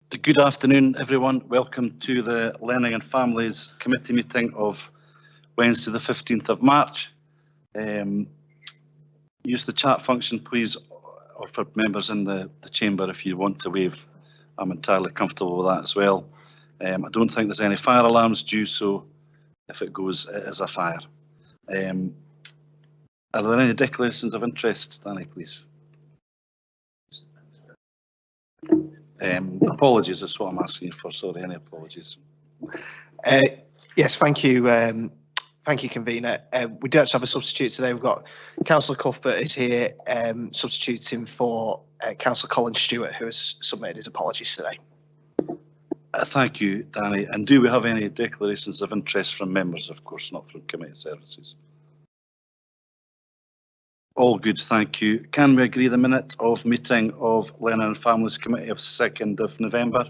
Good afternoon, everyone. Welcome to the Learning and Families Committee meeting of Wednesday, the 15th of March. Use the chat function, please, or for members in the chamber if you want to wave. I'm entirely comfortable with that as well. I don't think there's any fire alarms due, so if it goes, it is a fire. Are there any declarations of interest, Danny, please? Apologies, that's what I'm asking you for. Sorry, any apologies? Yes, thank you. Thank you, convener. We don't have a substitute today. We've got Councillor Cuthbert is here substituting for Councillor Colin Stewart, who has submitted his apologies today. Thank you, Danny. And do we have any declarations of interest from members? Of course, not from committee services. All good, thank you. Can we agree the minute of meeting of Learning and Families Committee of 2nd of November?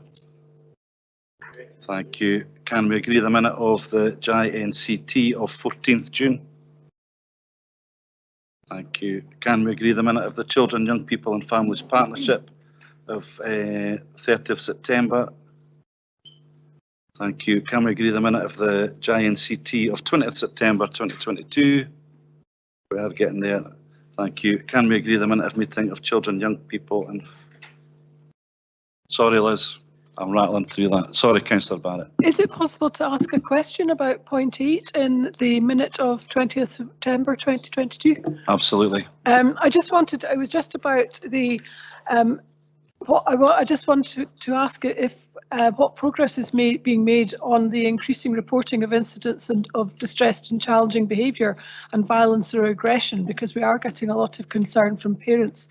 Thank you. Can we agree the minute of the JNCT of 14th June? Thank you. Can we agree the minute of the Children, Young People and Families Partnership of 30th September? Thank you. Can we agree the minute of the JNCT of 20th September 2022? We are getting there. Thank you. Can we agree the minute of meeting of Children, Young People and... Sorry, Liz, I'm rattling through that. Sorry, Councillor Barrett. Is it possible to ask a question about point 8 in the minute of 20th September 2022? Absolutely. It was just about the, I just wanted to ask if what progress is being made on the increasing reporting of incidents of distressed and challenging behaviour and violence or aggression, because we are getting a lot of concern from parents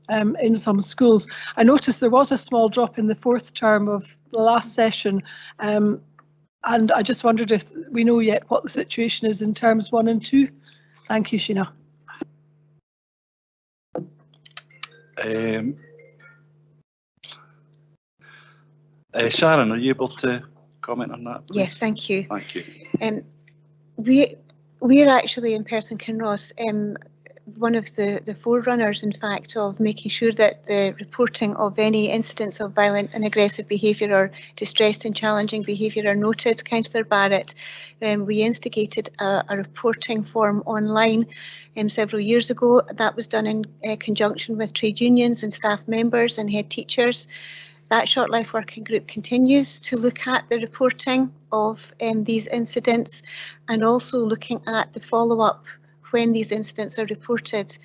in some schools. I noticed there was a small drop in the 4th term of the last session, and I just wondered if we know yet what the situation is in terms 1 and 2. Thank you, Sheena. Sharon, are you able to comment on that, please? Yes, thank you. Thank you. We're actually in Perth and Kinross one of the forerunners, in fact, of making sure that the reporting of any incidents of violent and aggressive behaviour or distressed and challenging behaviour are noted. Councillor Barrett, we instigated a reporting form online several years ago. That was done in conjunction with trade unions and staff members and head teachers. That Short Life Working Group continues to look at the reporting of these incidents and also looking at the follow-up when these incidents are reported.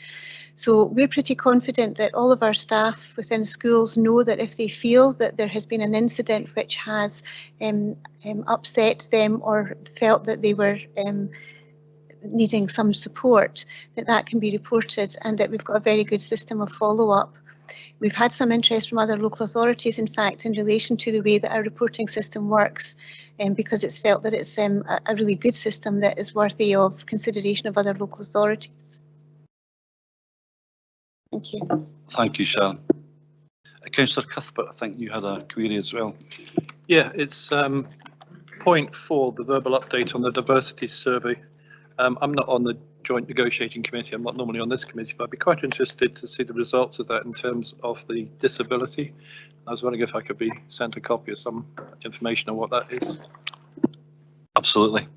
So we're pretty confident that all of our staff within schools know that if they feel that there has been an incident which has upset them or felt that they were needing some support, that can be reported, and that we've got a very good system of follow-up. We've had some interest from other local authorities, in fact, in relation to the way that our reporting system works, because it's felt that it's a really good system that is worthy of consideration of other local authorities. Thank you. Thank you, Sharon. Councillor Cuthbert, I think you had a query as well. Yeah, it's point 4, the verbal update on the diversity survey. I'm not on the Joint Negotiating Committee. I'm not normally on this committee, but I'd be quite interested to see the results of that in terms of the disability. I was wondering if I could be sent a copy of some information on what that is. Absolutely.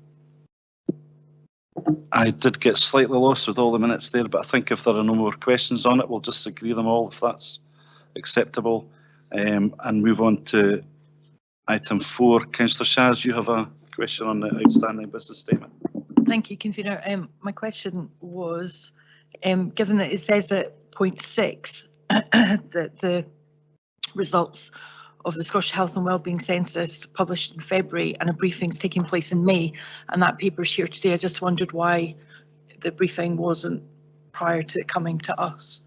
I did get slightly lost with all the minutes there, but I think if there are no more questions on it, we'll just agree them all if that's acceptable, and move on to item 4. Councillor Shaz, you have a question on the outstanding business statement. Thank you, convener. My question was, given that it says at point 6 that the results of the Scottish Health and Wellbeing Census published in February and a briefing is taking place in May, and that paper's here today, I just wondered why the briefing wasn't prior to it coming to us.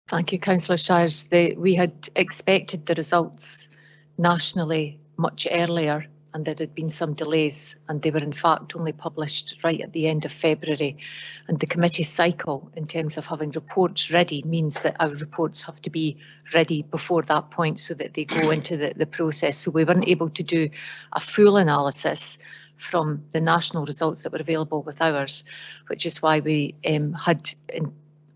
Thank you, Councillor Shires. We had expected the results nationally much earlier, and there had been some delays, and they were in fact only published right at the end of February. And the committee cycle in terms of having reports ready means that our reports have to be ready before that point so that they go into the process. So we weren't able to do a full analysis from the national results that were available with ours, which is why we had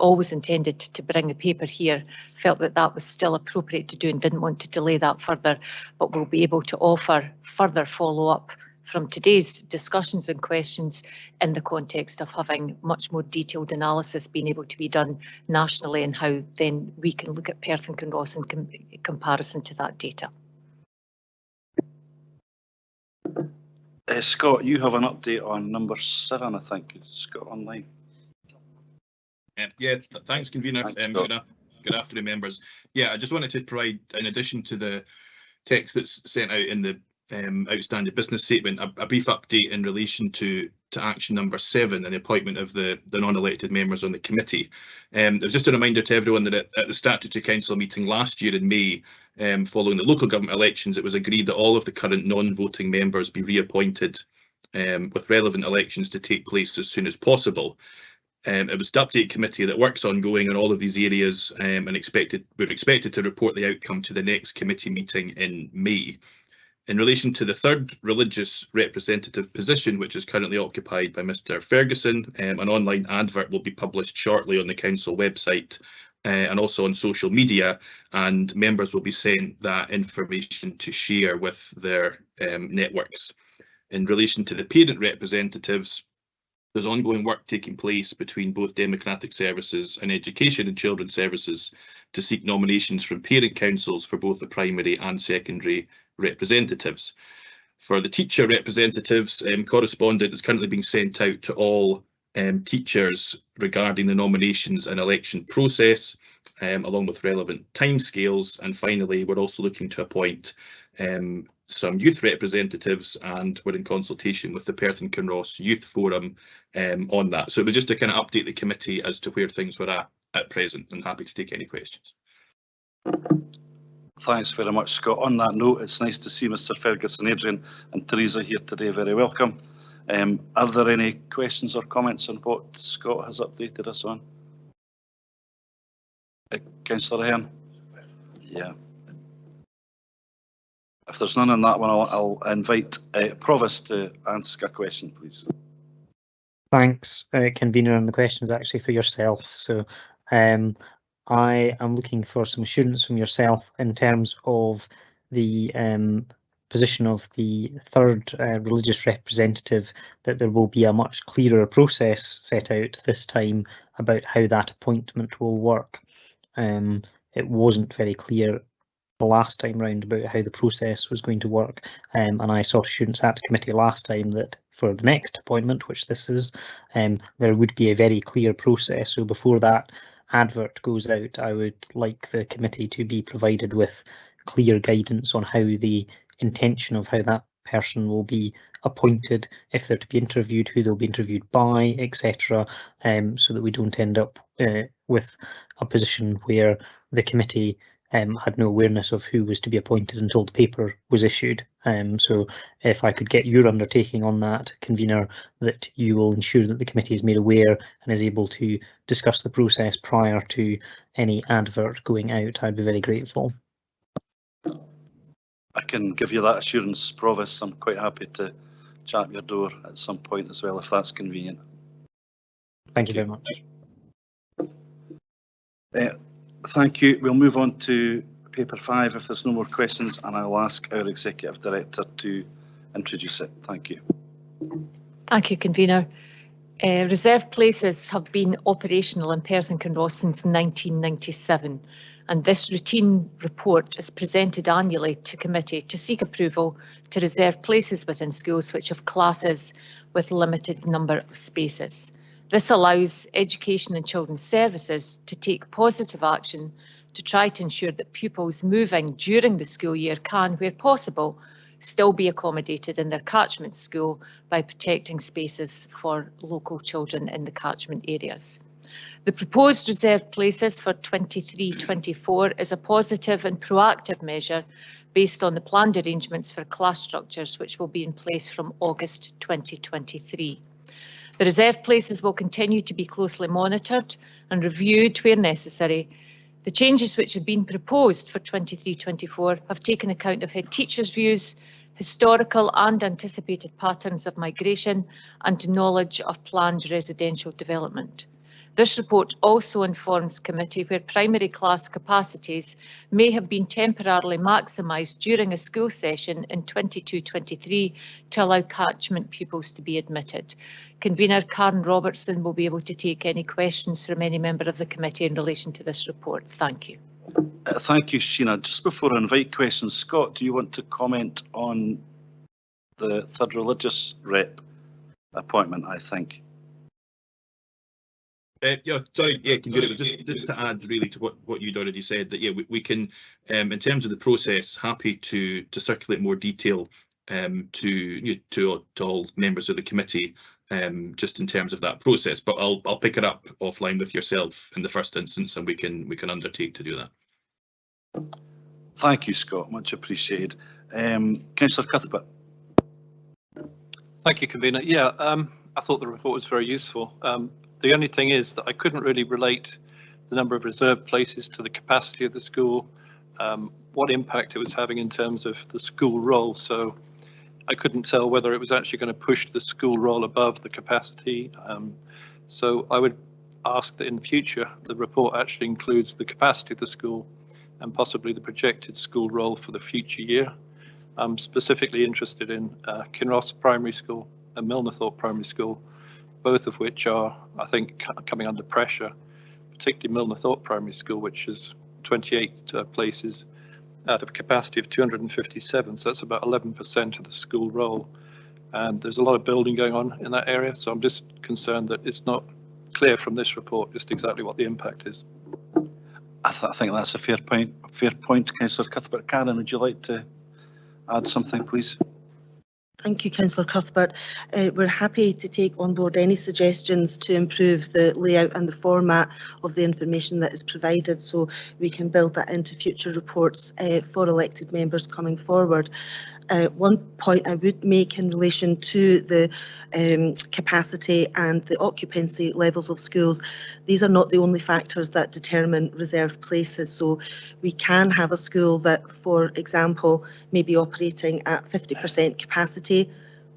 always intended to bring the paper here, felt that that was still appropriate to do and didn't want to delay that further, but we'll be able to offer further follow-up from today's discussions and questions in the context of having much more detailed analysis being able to be done nationally, and how then we can look at Perth and Kinross in comparison to that data. Scott, you have an update on number 7, I think. Scott online. Yeah, thanks, convener. Thanks, good afternoon, members. Yeah, I just wanted to provide, in addition to the text that's sent out in the outstanding business statement, a brief update in relation to action number 7 and the appointment of the non-elected members on the committee. There's just a reminder to everyone that at the Statutory Council meeting last year in May, following the local government elections, it was agreed that all of the current non-voting members be reappointed with relevant elections to take place as soon as possible. It was the update committee that works ongoing on all of these areas, and we're expected to report the outcome to the next committee meeting in May. In relation to the third religious representative position, which is currently occupied by Mr. Ferguson, an online advert will be published shortly on the council website and also on social media, and members will be sent that information to share with their networks. In relation to the parent representatives, there's ongoing work taking place between both Democratic Services and Education and Children's Services to seek nominations from parent councils for both the primary and secondary representatives. For the teacher representatives, correspondence is currently being sent out to all teachers regarding the nominations and election process, along with relevant timescales. And finally, we're also looking to appoint some youth representatives, and we're in consultation with the Perth and Kinross Youth Forum on that. So it was just to kind of update the committee as to where things were at present, and happy to take any questions. Thanks very much, Scott. On that note, it's nice to see Mr. Ferguson, Adrian and Teresa here today. Very welcome. Are there any questions or comments on what Scott has updated us on? Councillor Ahern? Yeah. If there's none on that one, I'll invite Provost to ask a question, please. Thanks, convener, and the question is actually for yourself. So I am looking for some assurance from yourself in terms of the position of the third religious representative, that there will be a much clearer process set out this time about how that appointment will work. It wasn't very clear the last time round about how the process was going to work, and I sought assurance at committee last time that for the next appointment, which this is, there would be a very clear process. So before that advert goes out, I would like the committee to be provided with clear guidance on how the intention of how that person will be appointed, if they're to be interviewed, who they'll be interviewed by, etc., so that we don't end up with a position where the committee had no awareness of who was to be appointed until the paper was issued. So if I could get your undertaking on that, convener, that you will ensure that the committee is made aware and is able to discuss the process prior to any advert going out, I'd be very grateful. I can give you that assurance, Provost. I'm quite happy to chat your door at some point as well, if that's convenient. Thank you very much. Thank you. We'll move on to paper 5 if there's no more questions, and I'll ask our Executive Director to introduce it. Thank you. Thank you, convener. Reserved places have been operational in Perth and Kinross since 1997, and this routine report is presented annually to committee to seek approval to reserve places within schools which have classes with limited number of spaces. This allows Education and Children's Services to take positive action to try to ensure that pupils moving during the school year can, where possible, still be accommodated in their catchment school by protecting spaces for local children in the catchment areas. The proposed reserved places for 23-24 is a positive and proactive measure based on the planned arrangements for class structures which will be in place from August 2023. The reserved places will continue to be closely monitored and reviewed where necessary. The changes which have been proposed for 23-24 have taken account of head teachers' views, historical and anticipated patterns of migration, and knowledge of planned residential development. This report also informs committee where primary class capacities may have been temporarily maximised during a school session in 22-23 to allow catchment pupils to be admitted. Convener Karen Robertson will be able to take any questions from any member of the committee in relation to this report. Thank you. Thank you, Sheena. Just before I invite questions, Scott, do you want to comment on the third religious rep appointment, I think? Yeah, sorry, yeah, Convener, just to add really to what you'd already said, that yeah, we can, in terms of the process, happy to circulate more detail to all members of the committee, just in terms of that process. But I'll pick it up offline with yourself in the first instance, and we can undertake to do that. Thank you, Scott. Much appreciated. Councillor Cuthbert. Thank you, Convener. Yeah, I thought the report was very useful. The only thing is that I couldn't really relate the number of reserved places to the capacity of the school, what impact it was having in terms of the school roll. So I couldn't tell whether it was actually going to push the school roll above the capacity. So I would ask that in the future, the report actually includes the capacity of the school and possibly the projected school roll for the future year. I'm specifically interested in Kinross Primary School and Milnerthorpe Primary School, both of which are, I think, coming under pressure, particularly Milnerthorpe Primary School, which is 28 places out of a capacity of 257. So that's about 11% of the school roll. And there's a lot of building going on in that area. So I'm just concerned that it's not clear from this report just exactly what the impact is. I think that's a fair point, Councillor Cuthbert. Karen, would you like to add something, please? Thank you, Councillor Cuthbert. We're happy to take on board any suggestions to improve the layout and the format of the information that is provided, so we can build that into future reports for elected members coming forward. One point I would make in relation to the capacity and the occupancy levels of schools, these are not the only factors that determine reserved places. So we can have a school that, for example, may be operating at 50% capacity,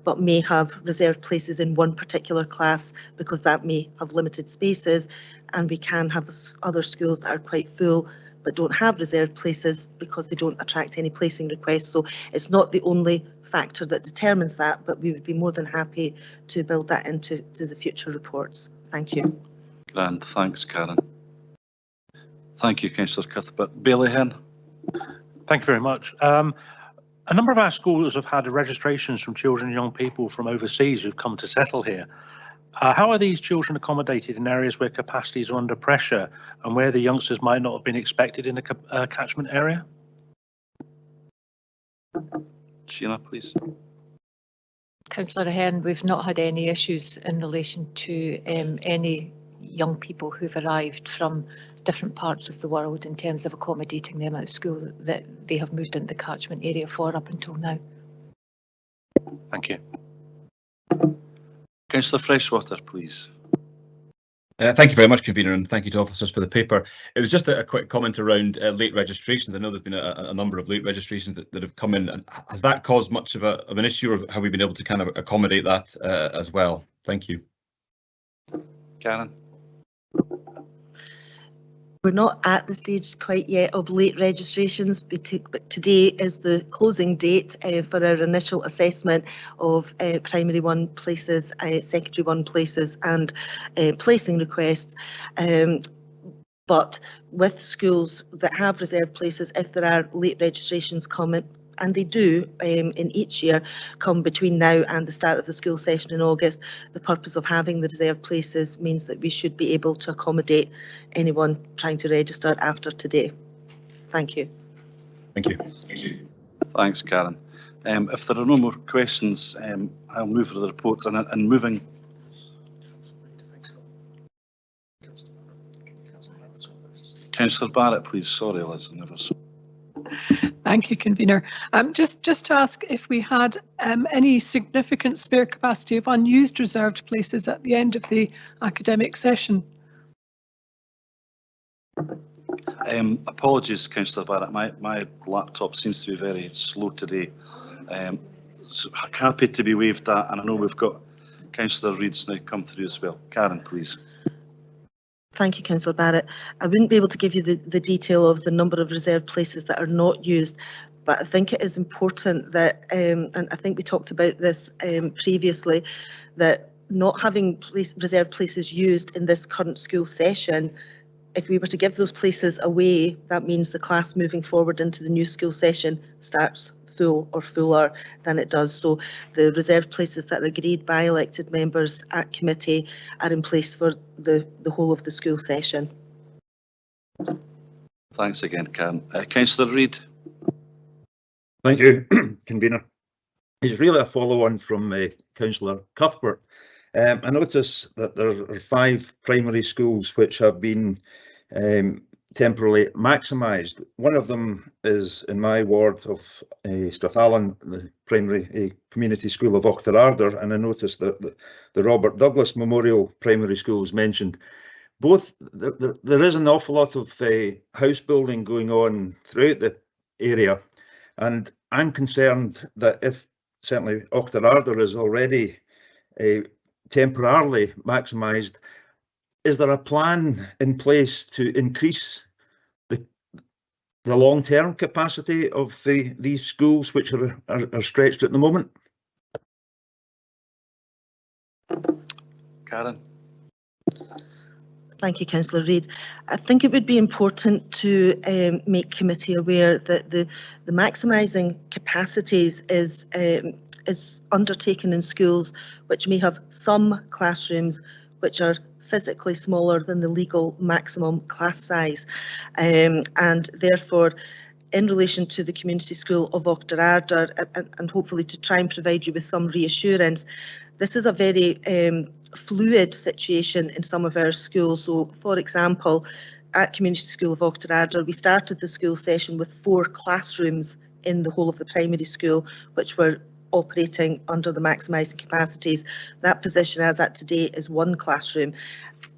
but may have reserved places in one particular class because that may have limited spaces. And we can have other schools that are quite full but don't have reserved places because they don't attract any placing requests. So it's not the only factor that determines that, but we would be more than happy to build that into the future reports. Thank you. Grand, thanks, Karen. Thank you, Councillor Cuthbert. Bailey Hen. Thank you very much. A number of our schools have had registrations from children and young people from overseas who've come to settle here. How are these children accommodated in areas where capacities are under pressure and where the youngsters might not have been expected in a catchment area? Sheena, please. Councillor Ahern, we've not had any issues in relation to any young people who've arrived from different parts of the world in terms of accommodating them at school that they have moved into the catchment area for up until now. Thank you. Councillor Freshwater, please. Thank you very much, Convener, and thank you to officers for the paper. It was just a quick comment around late registrations. I know there's been a number of late registrations that have come in. And has that caused much of an issue, or have we been able to kind of accommodate that as well? Thank you. Karen. We're not at the stage quite yet of late registrations, but today is the closing date for our initial assessment of primary one places, secondary one places and placing requests. But with schools that have reserved places, if there are late registrations coming, and they do in each year come between now and the start of the school session in August, the purpose of having the reserved places means that we should be able to accommodate anyone trying to register after today. Thank you. Thank you. Thanks, Karen. If there are no more questions, I'll move to the reports and moving. Councillor Barrett, please. Sorry, Liz, I never saw. Thank you, Convener. Just to ask if we had any significant spare capacity of unused reserved places at the end of the academic session. Apologies, Councillor Barrett. My laptop seems to be very slow today. So happy to be waived that, and I know we've got Councillor Reid's now come through as well. Karen, please. Thank you, Councillor Barrett. I wouldn't be able to give you the detail of the number of reserved places that are not used, but I think it is important that, and I think we talked about this previously, that not having reserved places used in this current school session, if we were to give those places away, that means the class moving forward into the new school session starts full or fuller than it does. So the reserved places that are agreed by elected members at committee are in place for the whole of the school session. Thanks again, Karen. Councillor Reid. Thank you, Convener. It's really a follow-on from Councillor Cuthbert. I notice that there are 5 primary schools which have been temporarily maximised. One of them is in my ward of Strathallan, the primary community school of Auchterarder, and I noticed that the Robert Douglas Memorial Primary School is mentioned. Both, there is an awful lot of house building going on throughout the area, and I'm concerned that if certainly Auchterarder is already temporarily maximised, is there a plan in place to increase the long-term capacity of these schools which are stretched at the moment? Karen. Thank you, Councillor Reid. I think it would be important to make committee aware that the maximising capacities is undertaken in schools which may have some classrooms which are physically smaller than the legal maximum class size, and therefore in relation to the community school of Auchterarder, and hopefully to try and provide you with some reassurance, this is a very fluid situation in some of our schools. So, for example, at Community School of Auchterarder, we started the school session with 4 classrooms in the whole of the primary school, which were operating under the maximising capacities. That position as at today is 1 classroom.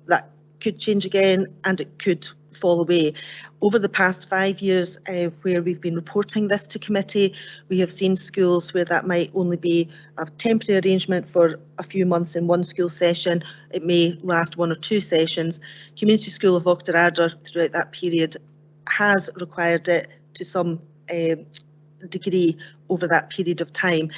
That could change again, and it could fall away. Over the past 5 years, where we've been reporting this to committee, we have seen schools where that might only be a temporary arrangement for a few months in one school session. It may last 1 or 2 sessions. Community School of Auchterarder throughout that period has required it to some degree over that period of time.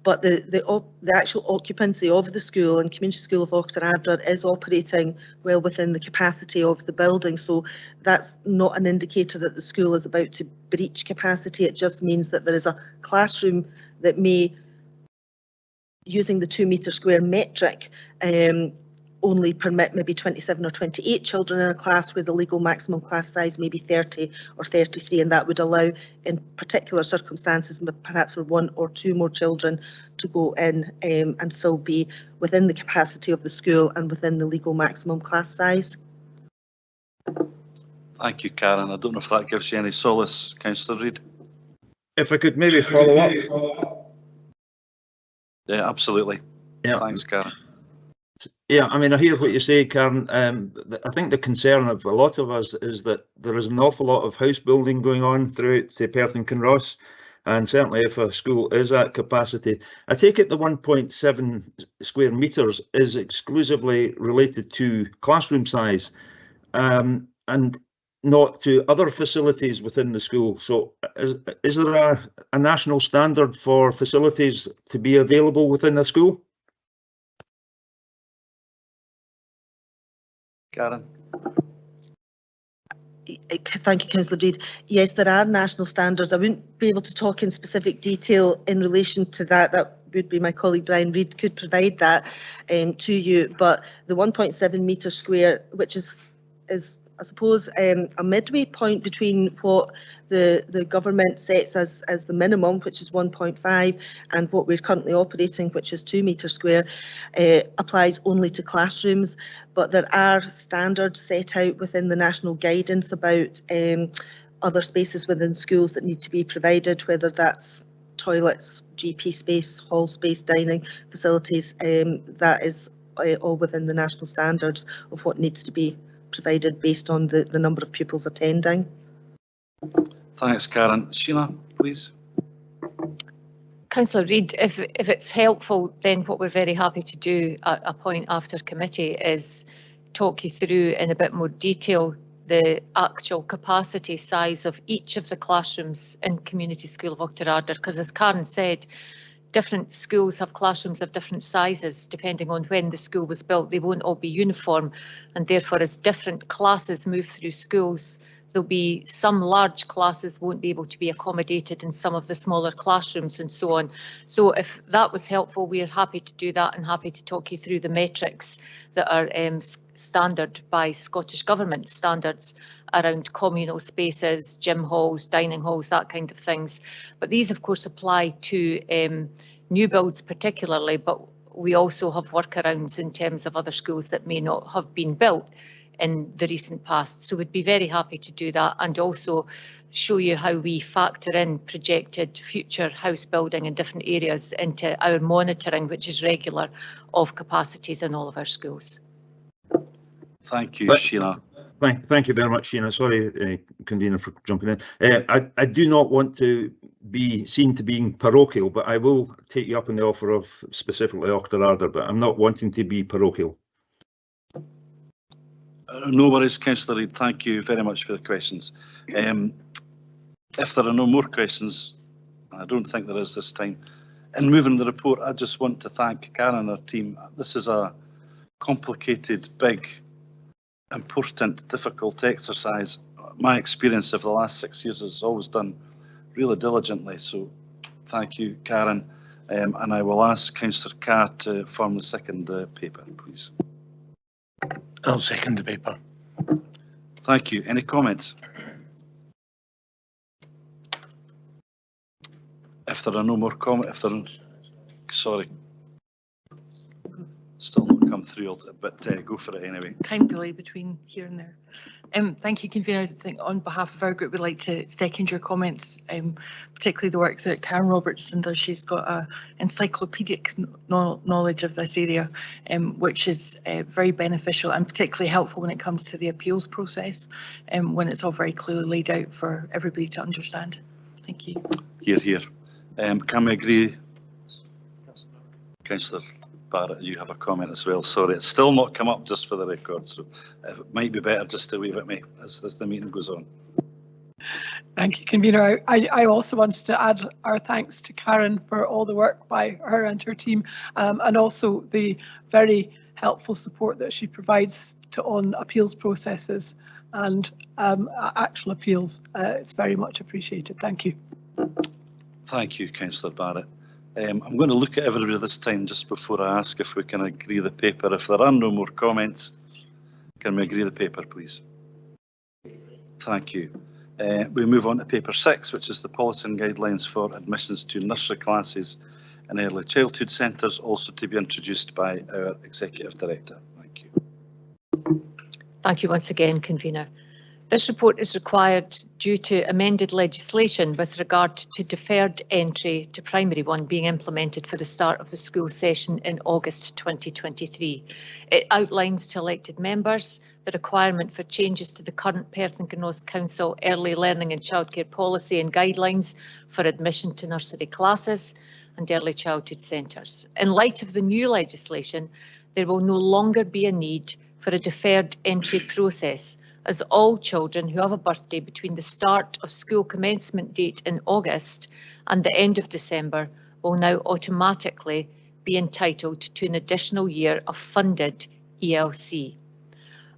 But the actual occupancy of the school and Community School of Auchterarder is operating well within the capacity of the building. So that's not an indicator that the school is about to breach capacity. It just means that there is a classroom that may, using the 2 metre square metric, only permit maybe 27 or 28 children in a class, where the legal maximum class size may be 30 or 33, and that would allow, in particular circumstances, perhaps for 1 or 2 more children to go in and still be within the capacity of the school and within the legal maximum class size. Thank you, Karen. I don't know if that gives you any solace, Councillor Reid. If I could maybe follow up. Yeah, absolutely. Yeah. Thanks, Karen. Yeah, I mean, I hear what you say, Karen. I think the concern of a lot of us is that there is an awful lot of house building going on throughout Perth and Kinross, and certainly if a school is at capacity, I take it the 1.7 square metres is exclusively related to classroom size, and not to other facilities within the school. So is there a national standard for facilities to be available within a school? Karen. Thank you, Councillor Reid. Yes, there are national standards. I wouldn't be able to talk in specific detail in relation to that. That would be my colleague Brian Reid could provide that to you. But the 1.7 metre square, which is I suppose a midway point between what the government sets as the minimum, which is 1.5, and what we're currently operating, which is 2 metre square, applies only to classrooms. But there are standards set out within the national guidance about other spaces within schools that need to be provided, whether that's toilets, GP space, hall space, dining facilities. That is all within the national standards of what needs to be provided based on the number of pupils attending. Thanks, Karen. Sheena, please. Councillor Reid, if it's helpful, then what we're very happy to do at a point after committee is talk you through in a bit more detail the actual capacity size of each of the classrooms in Community School of Auchterarder, because as Karen said, different schools have classrooms of different sizes depending on when the school was built. They won't all be uniform, and therefore as different classes move through schools, there'll be some large classes won't be able to be accommodated in some of the smaller classrooms and so on. So if that was helpful, we are happy to do that and happy to talk you through the metrics that are standard by Scottish Government standards around communal spaces, gym halls, dining halls, that kind of things. But these of course apply to new builds particularly, but we also have workarounds in terms of other schools that may not have been built in the recent past. So we'd be very happy to do that and also show you how we factor in projected future house building in different areas into our monitoring, which is regular, of capacities in all of our schools. Thank you, Sheena. Thank you very much, Sheena. Sorry, Convener, for jumping in. I do not want to be seen to being parochial, but I will take you up on the offer of specifically Auchterarder, but I'm not wanting to be parochial. No worries, Councillor Reid. Thank you very much for the questions. If there are no more questions, I don't think there is this time, in moving the report, I just want to thank Karen and her team. This is a complicated, big, important, difficult exercise. My experience of the last 6 years is always done really diligently. So thank you, Karen. And I will ask Councillor Carr to formally second the paper, please. I'll second the paper. Thank you. Any comments? If there are no more comments, sorry, still not come through, but go for it anyway. Time delay between here and there. Thank you, Convener. I think on behalf of our group, we'd like to second your comments, particularly the work that Karen Robertson does. She's got an encyclopedic knowledge of this area, which is very beneficial and particularly helpful when it comes to the appeals process, when it's all very clearly laid out for everybody to understand. Thank you. Here, here. Can we agree? Councillor Barrett, you have a comment as well. Sorry, it's still not come up, just for the record, so it might be better just to leave it me as the meeting goes on. Thank you, Convener. I also wanted to add our thanks to Karen for all the work by her and her team, and also the very helpful support that she provides on appeals processes and actual appeals. It's very much appreciated. Thank you. Thank you, Councillor Barrett. I'm going to look at everybody this time just before I ask if we can agree the paper. If there are no more comments, can we agree the paper, please? Thank you. We move on to paper 6, which is the policy and guidelines for admissions to nursery classes and early childhood centres, also to be introduced by our Executive Director. Thank you. Thank you once again, Convener. This report is required due to amended legislation with regard to deferred entry to primary one being implemented for the start of the school session in August 2023. It outlines to elected members the requirement for changes to the current Perth and Kinross Council early learning and childcare policy and guidelines for admission to nursery classes and early childhood centres. In light of the new legislation, there will no longer be a need for a deferred entry process, as all children who have a birthday between the start of school commencement date in August and the end of December will now automatically be entitled to an additional year of funded ELC.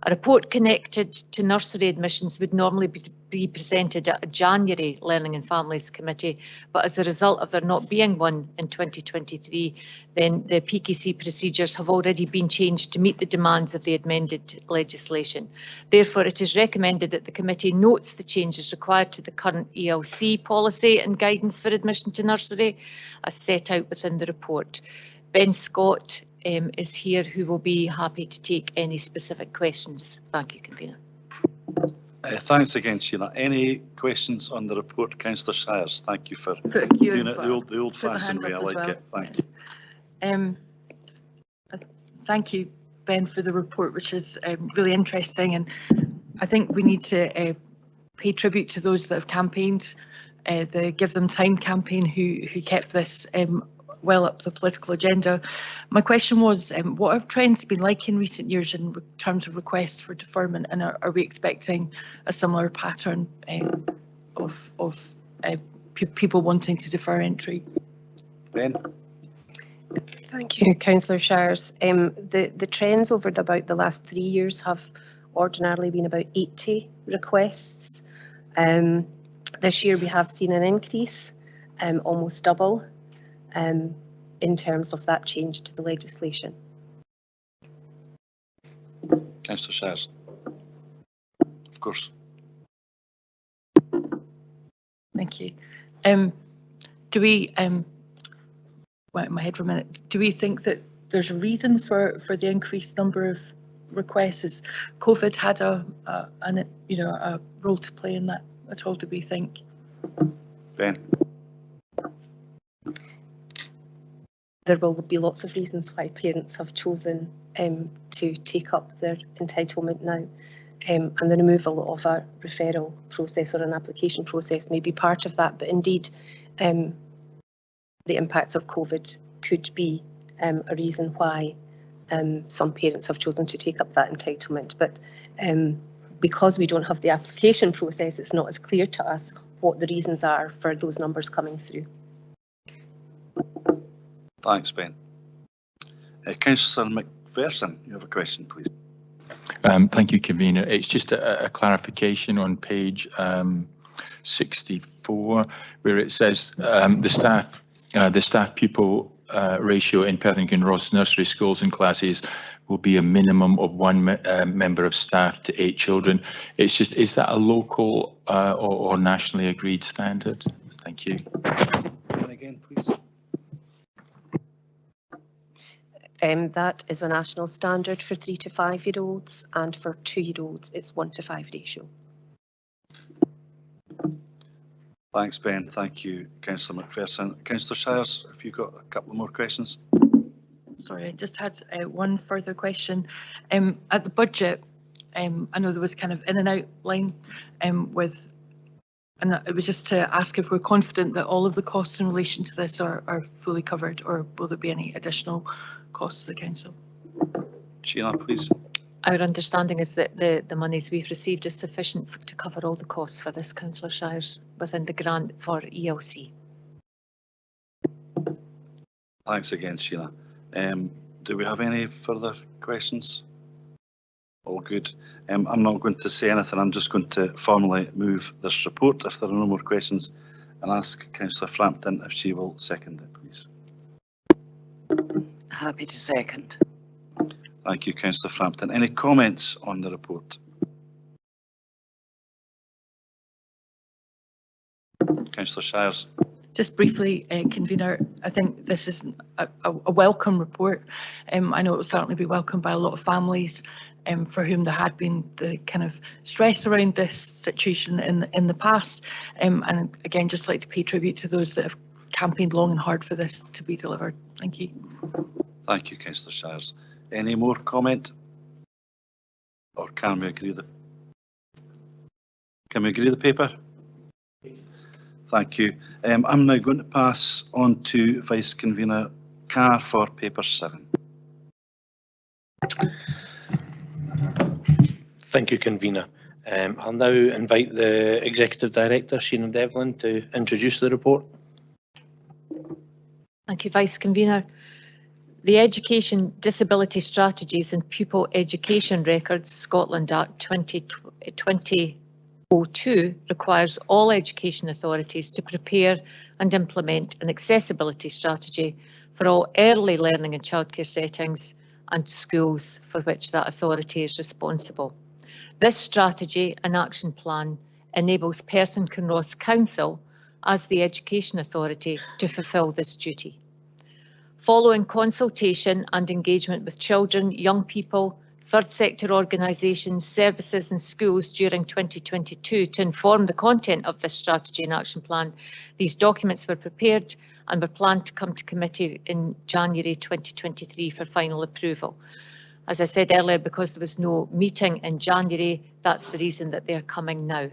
A report connected to nursery admissions would normally be presented at a January Learning and Families Committee, but as a result of there not being one in 2023, then the PKC procedures have already been changed to meet the demands of the amended legislation. Therefore, it is recommended that the committee notes the changes required to the current ELC policy and guidance for admission to nursery as set out within the report. Ben Scott is here, who will be happy to take any specific questions. Thank you, Convener. Thanks again, Sheena. Any questions on the report, Councillor Shires? Thank you for doing it the old-fashioned way. I like it. Thank you. Thank you, Ben, for the report, which is really interesting, and I think we need to pay tribute to those that have campaigned, the Give Them Time campaign, who kept this well up the political agenda. My question was, what have trends been like in recent years in terms of requests for deferment, and are we expecting a similar pattern of people wanting to defer entry? Ben? Thank you, Councillor Shires. The trends over about the last 3 years have ordinarily been about 80 requests. This year we have seen an increase, almost double, in terms of that change to the legislation. Councillor Shires. Of course. Thank you. Do we, wait in my head for a minute, do we think that there's a reason for the increased number of requests? Has COVID had a role to play in that at all, do we think? Ben? There will be lots of reasons why parents have chosen to take up their entitlement now, and the removal of a referral process or an application process may be part of that, but indeed the impacts of COVID could be a reason why some parents have chosen to take up that entitlement. But because we don't have the application process, it's not as clear to us what the reasons are for those numbers coming through. Thanks, Ben. Councillor McPherson, you have a question, please. Thank you, Convener. It's just a clarification on page 64, where it says the staff pupil ratio in Perth and Kinross nursery schools and classes will be a minimum of 1 member of staff to 8 children. It's just, is that a local or nationally agreed standard? Thank you. And again, please. That is a national standard for 3 to 5 year olds, and for 2-year-olds it's 1 to 5 ratio. Thanks, Ben. Thank you, Councillor McPherson. Councillor Shires, have you got a couple of more questions? Sorry, I just had one further question. At the budget, I know there was kind of in and out line with, and it was just to ask if we're confident that all of the costs in relation to this are fully covered, or will there be any additional costs to the council? Sheila, please. Our understanding is that the monies we've received is sufficient to cover all the costs for this, Councillor Shires, within the grant for ELC. Thanks again, Sheila. Do we have any further questions? All good. I'm not going to say anything. I'm just going to formally move this report if there are no more questions, and ask Councillor Frampton if she will second it, please. Happy to second. Thank you, Councillor Frampton. Any comments on the report? Councillor Shires. Just briefly, Convener, I think this is a welcome report. I know it will certainly be welcomed by a lot of families for whom there had been the kind of stress around this situation in the past. And again, just like to pay tribute to those that have campaigned long and hard for this to be delivered. Thank you. Thank you, Councillor Shires. Any more comment? Or can we agree the paper? Thank you. I'm now going to pass on to Vice Convener Carr for paper 7. Thank you, Convener. I'll now invite the Executive Director, Sheena Devlin, to introduce the report. Thank you, Vice Convener. The Education Disability Strategies and Pupil Education Records Scotland Act 2002 requires all education authorities to prepare and implement an accessibility strategy for all early learning and childcare settings and schools for which that authority is responsible. This strategy and action plan enables Perth and Kinross Council as the education authority to fulfil this duty. Following consultation and engagement with children, young people, third sector organisations, services and schools during 2022 to inform the content of this strategy and action plan, these documents were prepared and were planned to come to committee in January 2023 for final approval. As I said earlier, because there was no meeting in January, that's the reason that they're coming now.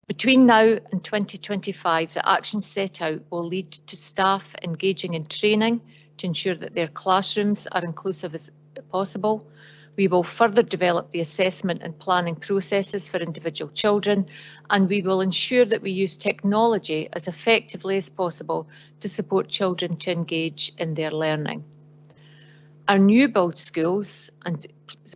Between now and 2025, the actions set out will lead to staff engaging in training to ensure that their classrooms are inclusive as possible. We will further develop the assessment and planning processes for individual children, and we will ensure that we use technology as effectively as possible to support children to engage in their learning. Our new build schools and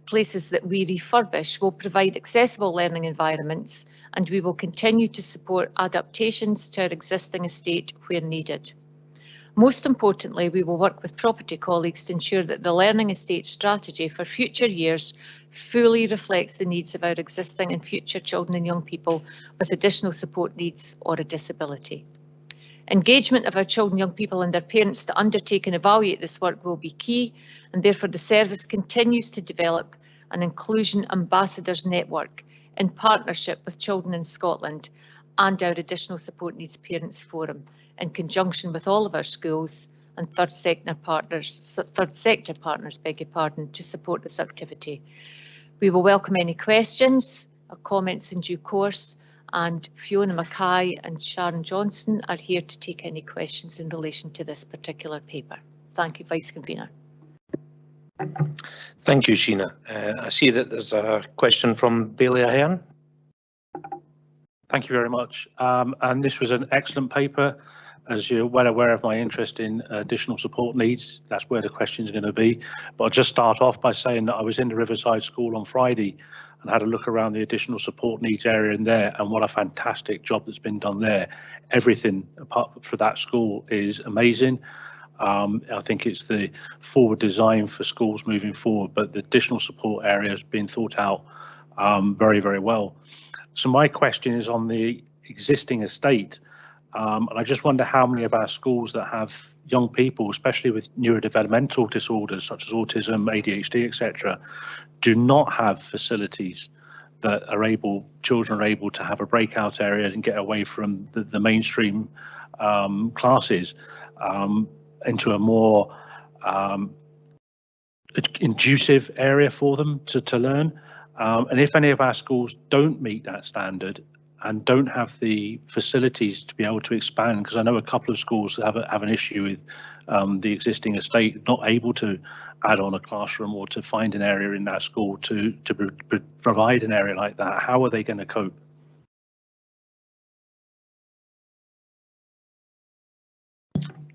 places that we refurbish will provide accessible learning environments, and we will continue to support adaptations to our existing estate where needed. Most importantly, we will work with property colleagues to ensure that the learning estate strategy for future years fully reflects the needs of our existing and future children and young people with additional support needs or a disability. Engagement of our children, young people and their parents to undertake and evaluate this work will be key, and therefore the service continues to develop an inclusion ambassadors network in partnership with Children in Scotland and our Additional Support Needs Parents Forum, in conjunction with all of our schools and third sector partners, beg your pardon, to support this activity. We will welcome any questions or comments in due course, and Fiona Mackay and Sharon Johnson are here to take any questions in relation to this particular paper. Thank you, Vice Convener. Thank you, Sheena. I see that there's a question from Bailey Ahern. Thank you very much. And this was an excellent paper. As you're well aware of my interest in additional support needs, that's where the questions are going to be. But I'll just start off by saying that I was in the Riverside School on Friday and had a look around the additional support needs area in there, and what a fantastic job that's been done there. Everything apart for that school is amazing. I think it's the forward design for schools moving forward, but the additional support area has been thought out very, very well. So my question is on the existing estate. And I just wonder how many of our schools that have young people, especially with neurodevelopmental disorders such as autism, ADHD, etc., do not have facilities that children are able to have a breakout area and get away from the mainstream classes into a more conducive area for them to learn. And if any of our schools don't meet that standard and don't have the facilities to be able to expand, because I know a couple of schools have an issue with the existing estate not able to add on a classroom or to find an area in that school to provide an area like that, how are they going to cope?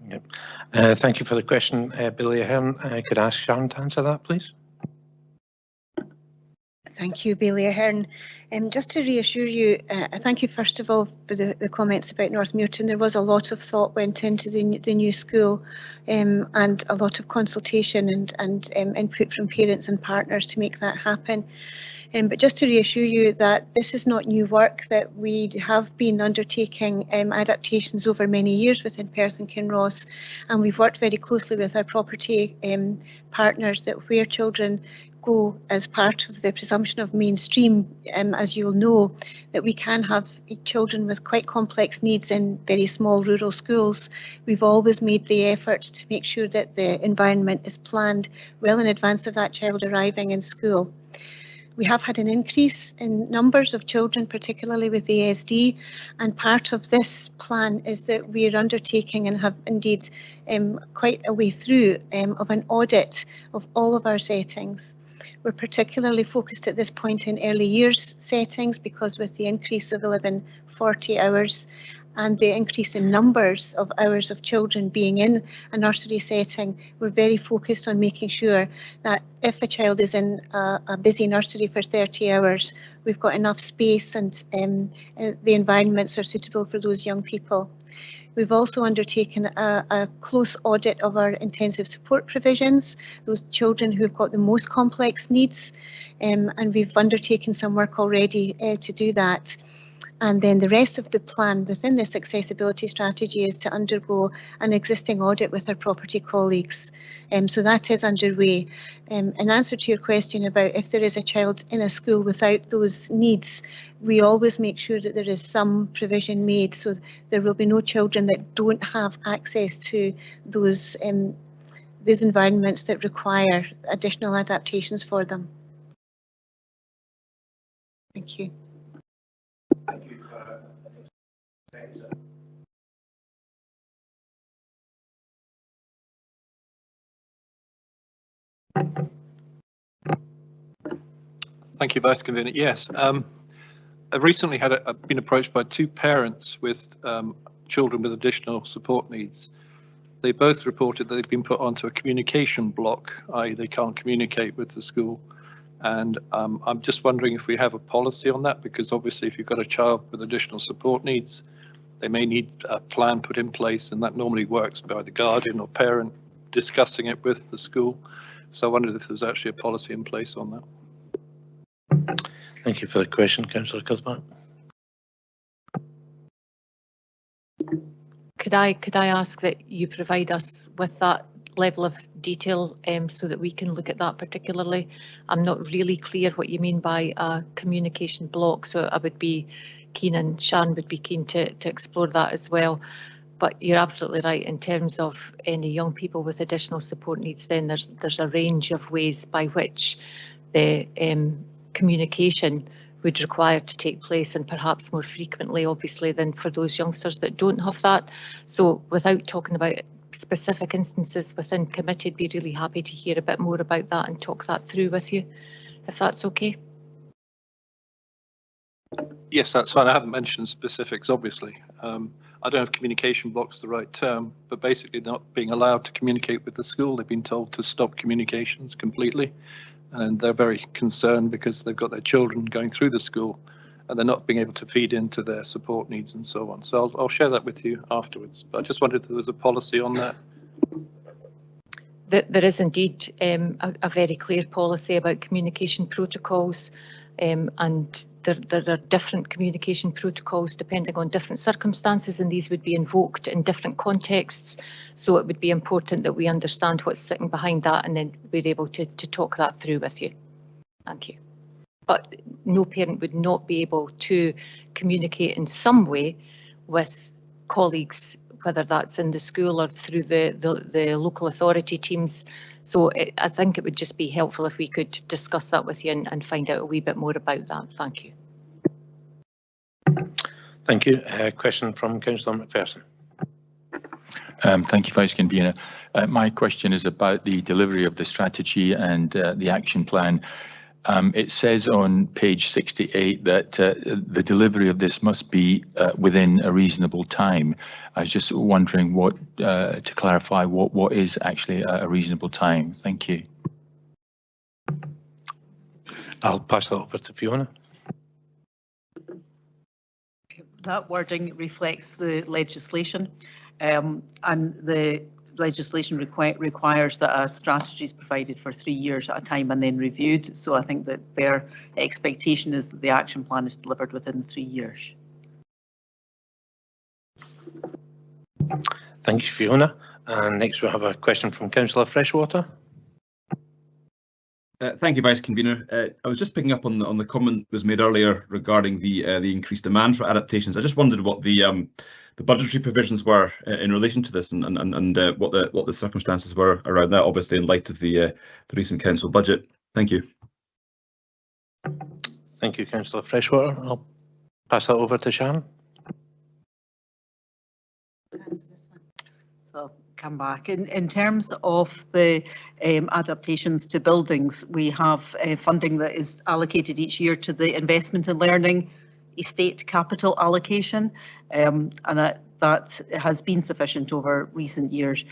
Yep. Thank you for the question, Billy Ahern. I could ask Sharon to answer that, please. Thank you, Bailey Ahern. Just to reassure you, thank you first of all for the comments about North Muirton. There was a lot of thought went into the new school and a lot of consultation and input from parents and partners to make that happen. But just to reassure you that this is not new work, that we have been undertaking adaptations over many years within Perth and Kinross, and we've worked very closely with our property partners that where children go as part of the presumption of mainstream, as you'll know, that we can have children with quite complex needs in very small rural schools. We've always made the effort to make sure that the environment is planned well in advance of that child arriving in school. We have had an increase in numbers of children, particularly with ASD, and part of this plan is that we are undertaking and have indeed quite a way through of an audit of all of our settings. We're particularly focused at this point in early years settings because with the increase of 1140 hours and the increase in numbers of hours of children being in a nursery setting, we're very focused on making sure that if a child is in a busy nursery for 30 hours, we've got enough space and the environments are suitable for those young people. We've also undertaken a close audit of our intensive support provisions, those children who've got the most complex needs, and we've undertaken some work already to do that. And then the rest of the plan within this accessibility strategy is to undergo an existing audit with our property colleagues. So that is underway. In answer to your question about if there is a child in a school without those needs, we always make sure that there is some provision made so there will be no children that don't have access to those environments that require additional adaptations for them. Thank you. Thank you. Thank you, Vice Convener. Yes, I've recently been approached by two parents with children with additional support needs. They both reported that they've been put onto a communication block, i.e. they can't communicate with the school. And I'm just wondering if we have a policy on that, because obviously if you've got a child with additional support needs, they may need a plan put in place, and that normally works by the guardian or parent discussing it with the school. So I wondered if there's actually a policy in place on that. Thank you for the question, Councillor Cuthbert. Could I ask that you provide us with that level of detail so that we can look at that particularly? I'm not really clear what you mean by a communication block, so I would be keen, and Sharon would be keen to explore that as well. But you're absolutely right, in terms of any young people with additional support needs, then there's a range of ways by which the communication would require to take place, and perhaps more frequently, obviously, than for those youngsters that don't have that. So without talking about specific instances within committee, I'd be really happy to hear a bit more about that and talk that through with you, if that's okay. Yes, that's fine. I haven't mentioned specifics, obviously. I don't know if communication block's the right term, but basically not being allowed to communicate with the school. They've been told to stop communications completely, and they're very concerned because they've got their children going through the school and they're not being able to feed into their support needs and so on. So I'll share that with you afterwards, but I just wondered if there was a policy on that. There is indeed a very clear policy about communication protocols, and there are different communication protocols depending on different circumstances, and these would be invoked in different contexts. So it would be important that we understand what's sitting behind that, and then we're able to talk that through with you. Thank you. But no parent would not be able to communicate in some way with colleagues, whether that's in the school or through the local authority teams. So I think it would just be helpful if we could discuss that with you and find out a wee bit more about that. Thank you. Thank you. Question from Councillor McPherson. Thank you, Vice Convener. My question is about the delivery of the strategy and the action plan. It says on page 68 that the delivery of this must be within a reasonable time. I was just wondering what, to clarify, what is actually a reasonable time? Thank you. I'll pass that over to Fiona. That wording reflects the legislation, and the legislation requires that a strategy is provided for 3 years at a time and then reviewed. So I think that their expectation is that the action plan is delivered within 3 years. Thank you, Fiona. And next we have a question from Councillor Freshwater. Thank you, Vice Convener. I was just picking up on the comment that was made earlier regarding the increased demand for adaptations. I just wondered what the budgetary provisions were in relation to this, and what the circumstances were around that, obviously in light of the recent council budget. Thank you. Thank you, Councillor Freshwater. I'll pass that over to Sharon. So I'll come back. In terms of the adaptations to buildings, we have funding that is allocated each year to the investment in learning estate capital allocation, and that has been sufficient over recent years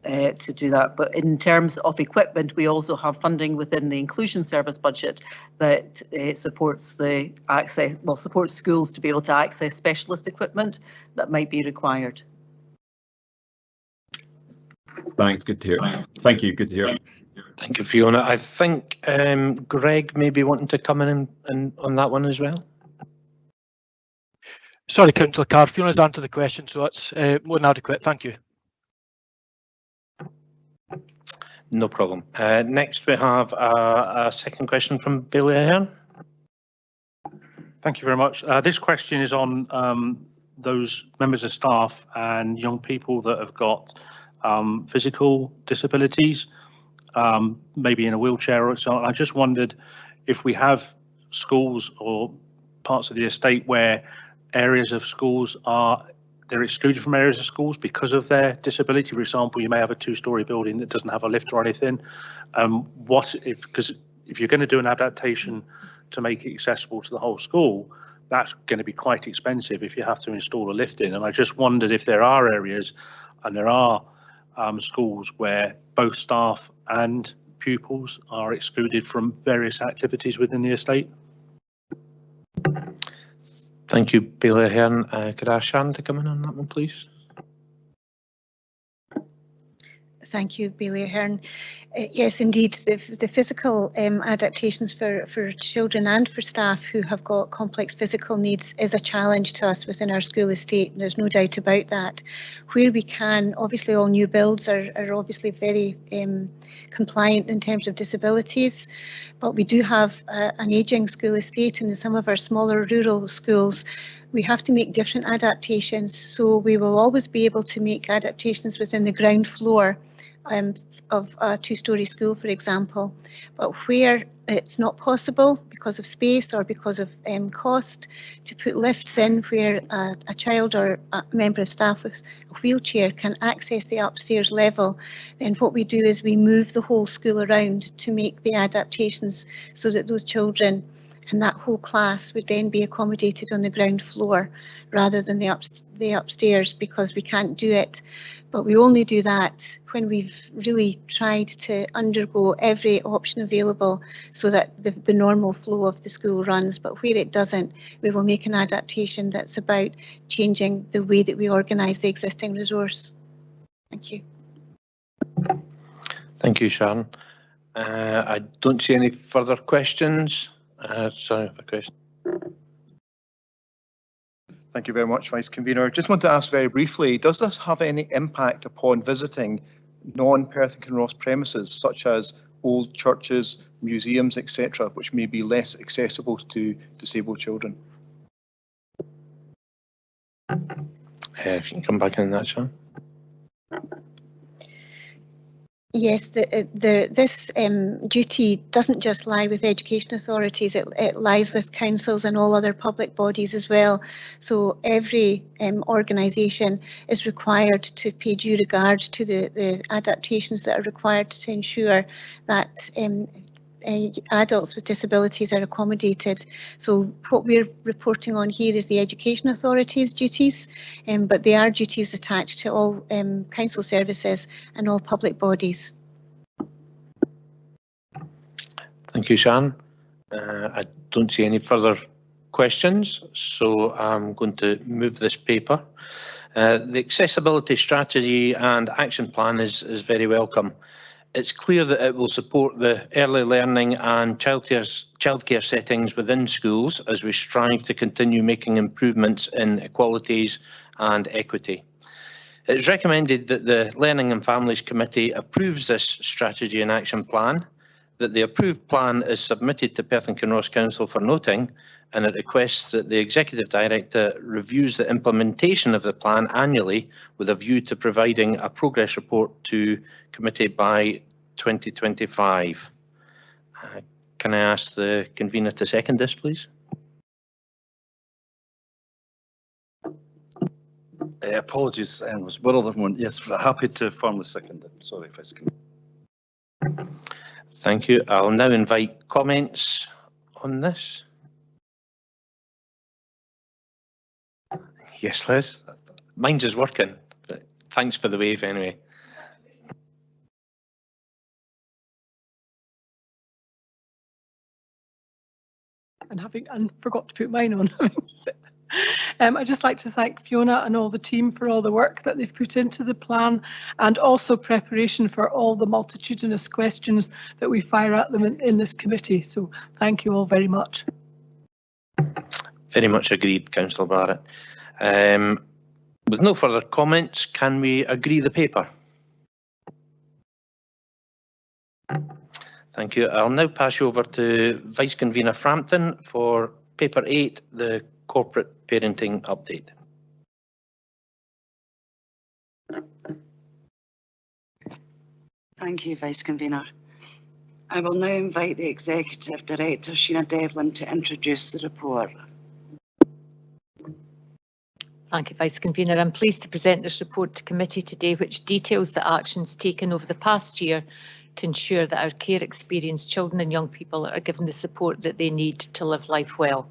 to do that. But in terms of equipment, we also have funding within the inclusion service budget that supports the access, well, supports schools to be able to access specialist equipment that might be required. Thanks, good to hear. Thank you, good to hear. Thank you, Fiona. I think Greg may be wanting to come in on that one as well. Sorry, Councillor Carr, Fiona's answered the question, so that's more than adequate. Thank you. No problem. Next, we have a second question from Billy Ahern. Thank you very much. This question is on those members of staff and young people that have got physical disabilities, maybe in a wheelchair or so. I just wondered if we have schools or parts of the estate where areas of schools they're excluded from areas of schools because of their disability. For example, you may have a 2-storey building that doesn't have a lift or anything. Because if you're going to do an adaptation to make it accessible to the whole school, that's going to be quite expensive if you have to install a lift in. And I just wondered if there are areas, and there are schools where both staff and pupils are excluded from various activities within the estate. Thank you, Bailey Ahern. Could I ask Sharon to come in on that one, please? Thank you, Bailey Ahern. Yes, indeed, the physical adaptations for children and for staff who have got complex physical needs is a challenge to us within our school estate. There's no doubt about that. Where we can, obviously all new builds are obviously very compliant in terms of disabilities, but we do have an ageing school estate, and in some of our smaller rural schools we have to make different adaptations. So we will always be able to make adaptations within the ground floor of a 2-storey school, for example, but where it's not possible because of space or because of cost to put lifts in where a child or a member of staff with a wheelchair can access the upstairs level, then what we do is we move the whole school around to make the adaptations so that those children and that whole class would then be accommodated on the ground floor rather than the upstairs, because we can't do it. But we only do that when we've really tried to undergo every option available so that the normal flow of the school runs. But where it doesn't, we will make an adaptation that's about changing the way that we organise the existing resource. Thank you. Thank you, Sharon. I don't see any further questions. Sorry for question. Thank you very much, Vice Convener. Just want to ask very briefly, does this have any impact upon visiting non-Perth and Kinross premises, such as old churches, museums, etc., which may be less accessible to disabled children? If you can come back in that, Sharon. Yes, this duty doesn't just lie with education authorities, it lies with councils and all other public bodies as well. So every organisation is required to pay due regard to the adaptations that are required to ensure that adults with disabilities are accommodated. So what we're reporting on here is the education authority's duties, but they are duties attached to all council services and all public bodies. Thank you, Sharon. I don't see any further questions, so I'm going to move this paper. The accessibility strategy and action plan is very welcome. It's clear that it will support the early learning and childcare settings within schools as we strive to continue making improvements in equalities and equity. It is recommended that the Learning and Families Committee approves this strategy and action plan, that the approved plan is submitted to Perth and Kinross Council for noting, and it requests that the Executive Director reviews the implementation of the plan annually with a view to providing a progress report to committee by 2025. Can I ask the convener to second this, please? Apologies, I was worried everyone. Yes, happy to formally second it. Sorry if I skipped. Thank you. I'll now invite comments on this. Yes, Liz. Mine's is working, but thanks for the wave anyway. And forgot to put mine on. I'd just like to thank Fiona and all the team for all the work that they've put into the plan, and also preparation for all the multitudinous questions that we fire at them in this committee. So thank you all very much. Very much agreed, Councillor Barrett. With no further comments, can we agree the paper? Thank you. I'll now pass you over to Vice Convener Frampton for paper 8, the corporate parenting update. Thank you, Vice Convener. I will now invite the Executive Director, Sheena Devlin, to introduce the report. Thank you, Vice Convener. I'm pleased to present this report to committee today, which details the actions taken over the past year to ensure that our care experienced children and young people are given the support that they need to live life well.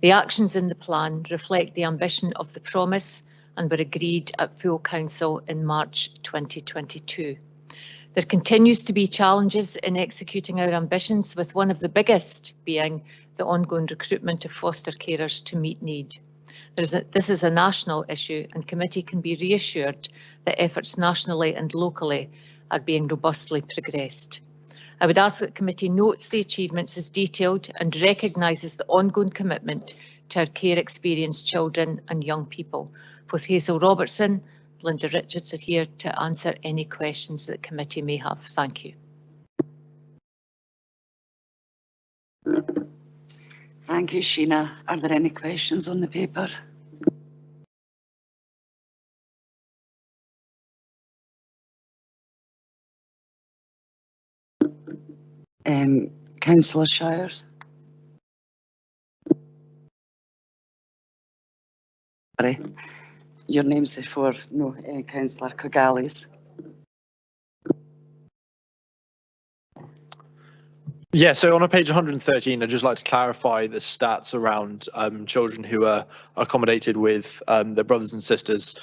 The actions in the plan reflect the ambition of the promise and were agreed at full council in March 2022. There continues to be challenges in executing our ambitions, with one of the biggest being the ongoing recruitment of foster carers to meet need. This is a national issue, and committee can be reassured that efforts nationally and locally are being robustly progressed. I would ask that committee notes the achievements as detailed and recognises the ongoing commitment to our care experienced children and young people. Both Hazel Robertson, Linda Richards are here to answer any questions that the committee may have. Thank you. Thank you, Sheena. Are there any questions on the paper? Councillor Shires. Sorry, your name's before. No, Councillor Cogalis. Yeah, so on page 113, I'd just like to clarify the stats around children who are accommodated with their brothers and sisters.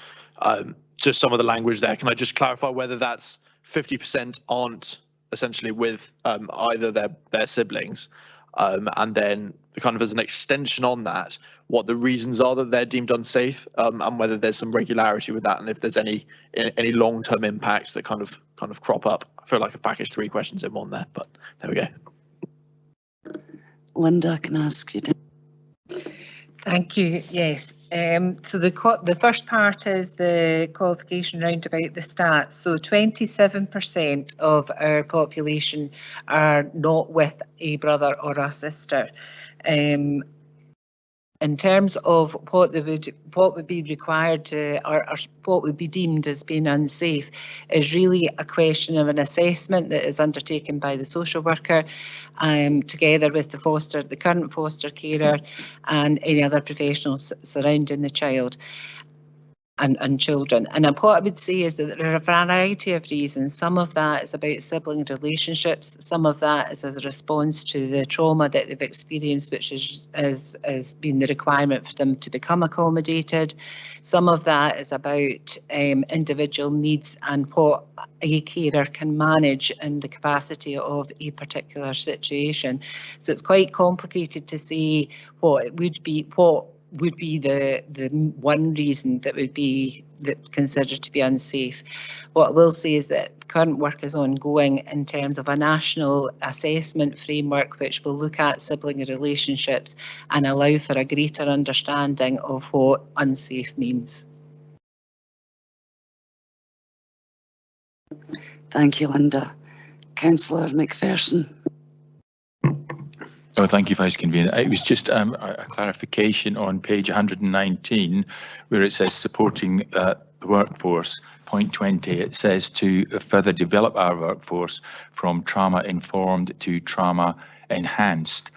Just some of the language there. Can I just clarify whether that's 50% aren't essentially with either their siblings, and then kind of as an extension on that, what the reasons are that they're deemed unsafe, and whether there's some regularity with that, and if there's any long-term impacts that kind of crop up. I feel like I packaged 3 questions in one there, but there we go. Linda, can I ask you to? Thank you. Yes. So the first part is the qualification round about the stats. So 27% of our population are not with a brother or a sister. In terms of what would be required to, or what would be deemed as being unsafe, is really a question of an assessment that is undertaken by the social worker, together with the current foster carer and any other professionals surrounding the child and children. And what I would say is that there are a variety of reasons. Some of that is about sibling relationships. Some of that is as a response to the trauma that they've experienced, which has been the requirement for them to become accommodated. Some of that is about individual needs and what a carer can manage in the capacity of a particular situation. So it's quite complicated to say what would be the one reason that would be considered to be unsafe. What I will say is that current work is ongoing in terms of a national assessment framework which will look at sibling relationships and allow for a greater understanding of what unsafe means. Thank you, Linda. Councillor McPherson. Oh, thank you, Vice Convener. It was just a clarification on page 119, where it says supporting the workforce. Point 20, it says to further develop our workforce from trauma-informed to trauma-enhanced.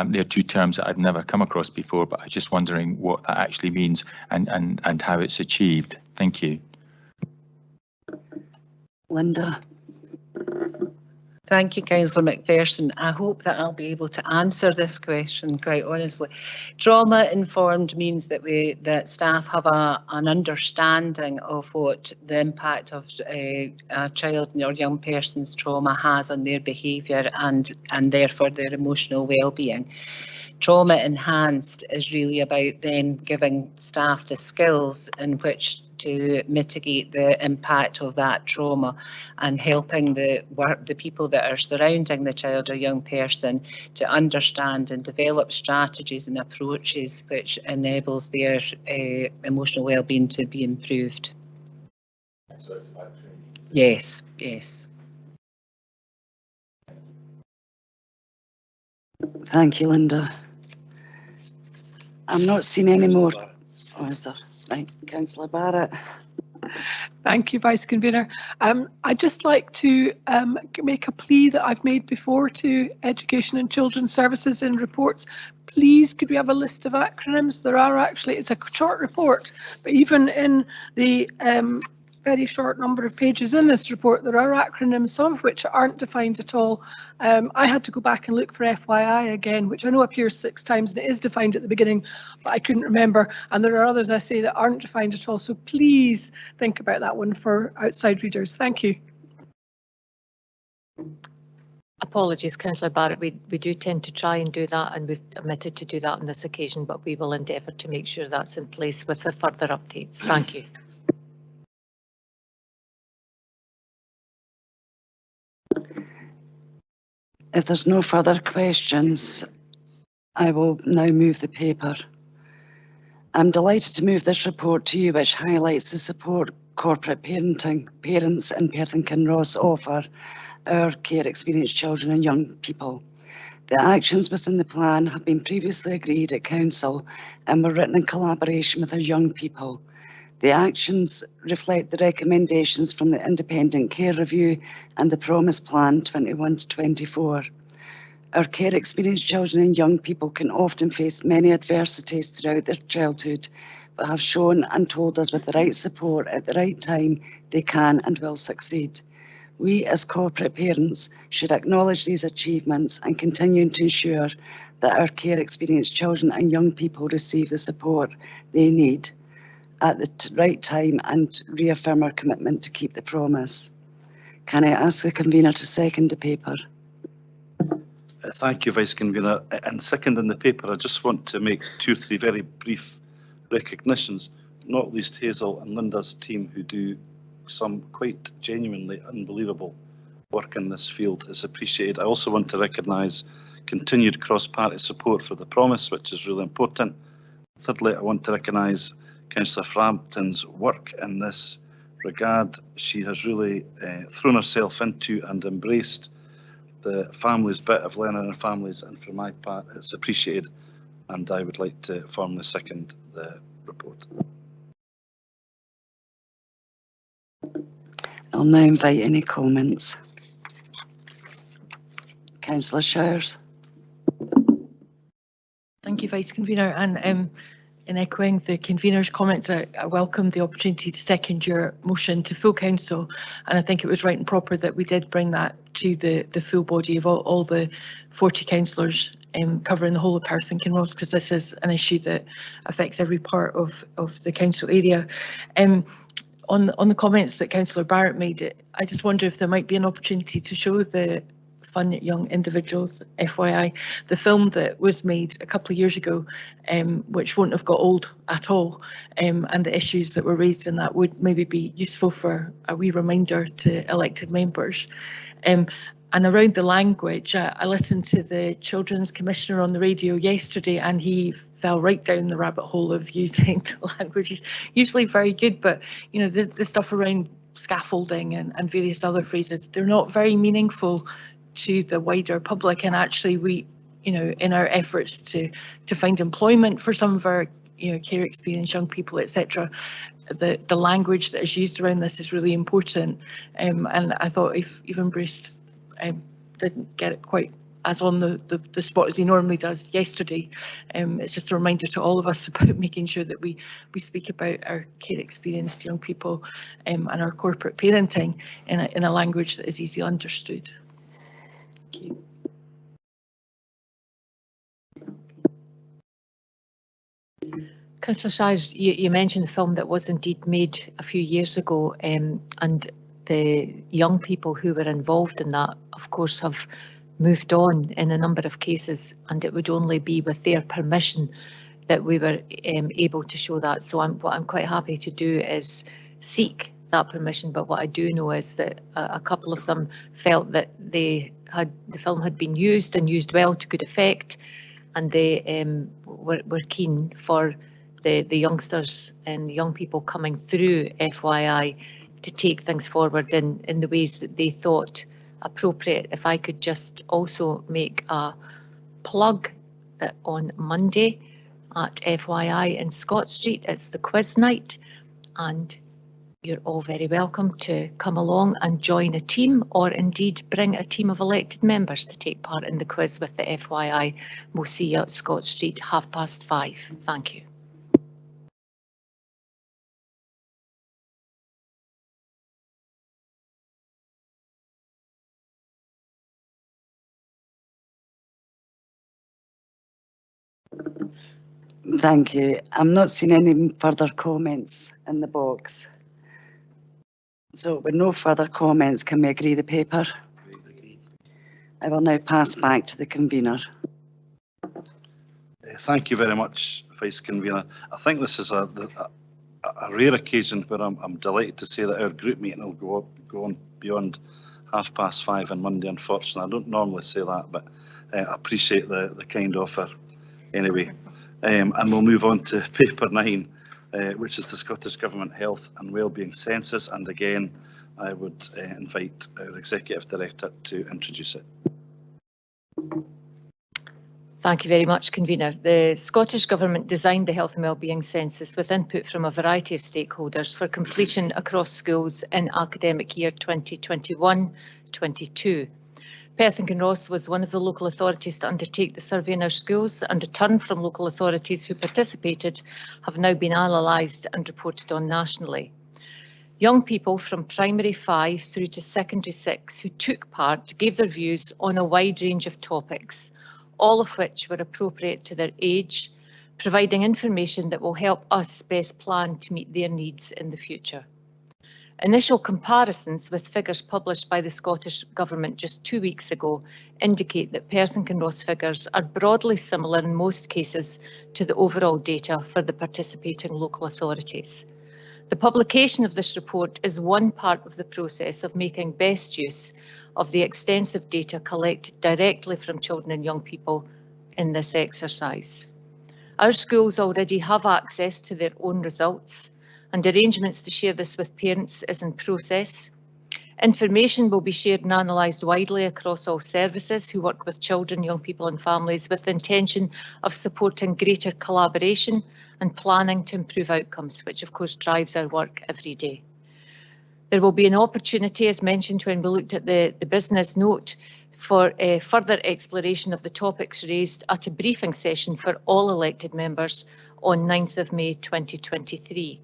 They're 2 terms that I've never come across before, but I'm just wondering what that actually means and how it's achieved. Thank you. Linda. Thank you, Councillor McPherson. I hope that I'll be able to answer this question quite honestly. Trauma-informed means that staff have an understanding of what the impact of a child or young person's trauma has on their behaviour and therefore their emotional well-being. Trauma enhanced is really about then giving staff the skills in which to mitigate the impact of that trauma and helping the people that are surrounding the child or young person to understand and develop strategies and approaches which enables their emotional well-being to be improved. So it's about training. Yes, yes. Thank you, Linda. I'm not seeing any more. Oh, is there? Right, Councillor Barrett. Thank you, Vice Convener. I'd just like to make a plea that I've made before to Education and Children's Services in reports. Please, could we have a list of acronyms? There are actually, it's a short report, but even in the very short number of pages in this report, there are acronyms, some of which aren't defined at all. I had to go back and look for FYI again, which I know appears 6 times and it is defined at the beginning, but I couldn't remember. And there are others I say that aren't defined at all. So please think about that one for outside readers. Thank you. Apologies, Councillor Barrett. We do tend to try and do that, and we've omitted to do that on this occasion, but we will endeavour to make sure that's in place with the further updates. Thank you. If there's no further questions, I will now move the paper. I'm delighted to move this report to you, which highlights the support corporate parenting parents in Perth and Kinross offer our care experienced children and young people. The actions within the plan have been previously agreed at Council and were written in collaboration with our young people. The actions reflect the recommendations from the Independent Care Review and the Promise Plan 21 to 24. Our care experienced children and young people can often face many adversities throughout their childhood, but have shown and told us with the right support at the right time they can and will succeed. We as corporate parents should acknowledge these achievements and continue to ensure that our care experienced children and young people receive the support they need at the right time and reaffirm our commitment to keep the promise. Can I ask the convener to second the paper? Thank you, Vice Convener. And seconding the paper, I just want to make 2 or 3 very brief recognitions, not least Hazel and Linda's team, who do some quite genuinely unbelievable work in this field. Is appreciated. I also want to recognise continued cross-party support for the promise, which is really important. Thirdly, I want to recognise Councillor Frampton's work in this regard. She has really thrown herself into and embraced the families bit of learning and families, and for my part it's appreciated, and I would like to formally second the report. I'll now invite any comments. Councillor Shires. Thank you, Vice Convener, and in echoing the convener's comments, I welcome the opportunity to second your motion to full council, and I think it was right and proper that we did bring that to the full body of all the 40 councillors covering the whole of Perth and Kinross, because this is an issue that affects every part of the council area. On the comments that Councillor Barrett made, I just wonder if there might be an opportunity to show the Fun Young Individuals, FYI, the film that was made a couple of years ago, which won't have got old at all, and the issues that were raised in that would maybe be useful for a wee reminder to elected members. And around the language, I listened to the Children's Commissioner on the radio yesterday, and he fell right down the rabbit hole of using the language. He's usually very good, but you know, the stuff around scaffolding and various other phrases, they're not very meaningful to the wider public. And actually, we, you know, in our efforts to find employment for some of our, you know, care experienced young people, etc., the language that is used around this is really important. And I thought if even Bruce didn't get it quite as on the spot as he normally does yesterday, it's just a reminder to all of us about making sure that we speak about our care experienced young people and our corporate parenting in a language that is easily understood. Thank you. Councillor Shires, you mentioned a film that was indeed made a few years ago, and the young people who were involved in that, of course, have moved on in a number of cases, and it would only be with their permission that we were able to show that. So what I'm quite happy to do is seek that permission, but what I do know is that a couple of them felt that the film had been used and used well to good effect, and they were keen for the youngsters and young people coming through FYI to take things forward in the ways that they thought appropriate. If I could just also make a plug that on Monday at FYI in Scott Street, it's the quiz night, and you're all very welcome to come along and join a team, or indeed bring a team of elected members to take part in the quiz with the FYI. We'll see you at Scott Street 5:30. Thank you. Thank you. I'm not seeing any further comments in the box. So with no further comments, can we agree the paper? I will now pass back to the convener. Thank you very much, Vice Convener. I think this is a rare occasion where I'm delighted to say that our group meeting will go on beyond 5:30 on Monday. Unfortunately, I don't normally say that, but I appreciate the kind offer anyway. And we'll move on to paper 9, which is the Scottish Government Health and Wellbeing Census. And again, I would invite our Executive Director to introduce it. Thank you very much, Convener. The Scottish Government designed the Health and Wellbeing Census with input from a variety of stakeholders for completion across schools in academic year 2021-22. Perth and Kinross was one of the local authorities to undertake the survey in our schools, and return from local authorities who participated have now been analysed and reported on nationally. Young people from primary 5 through to secondary 6 who took part gave their views on a wide range of topics, all of which were appropriate to their age, providing information that will help us best plan to meet their needs in the future. Initial comparisons with figures published by the Scottish Government just 2 weeks ago indicate that Perth and Kinross figures are broadly similar in most cases to the overall data for the participating local authorities. The publication of this report is one part of the process of making best use of the extensive data collected directly from children and young people in this exercise. Our schools already have access to their own results, and arrangements to share this with parents is in process. Information will be shared and analysed widely across all services who work with children, young people and families, with the intention of supporting greater collaboration and planning to improve outcomes, which of course drives our work every day. There will be an opportunity, as mentioned when we looked at the business note, for a further exploration of the topics raised at a briefing session for all elected members on 9th of May 2023.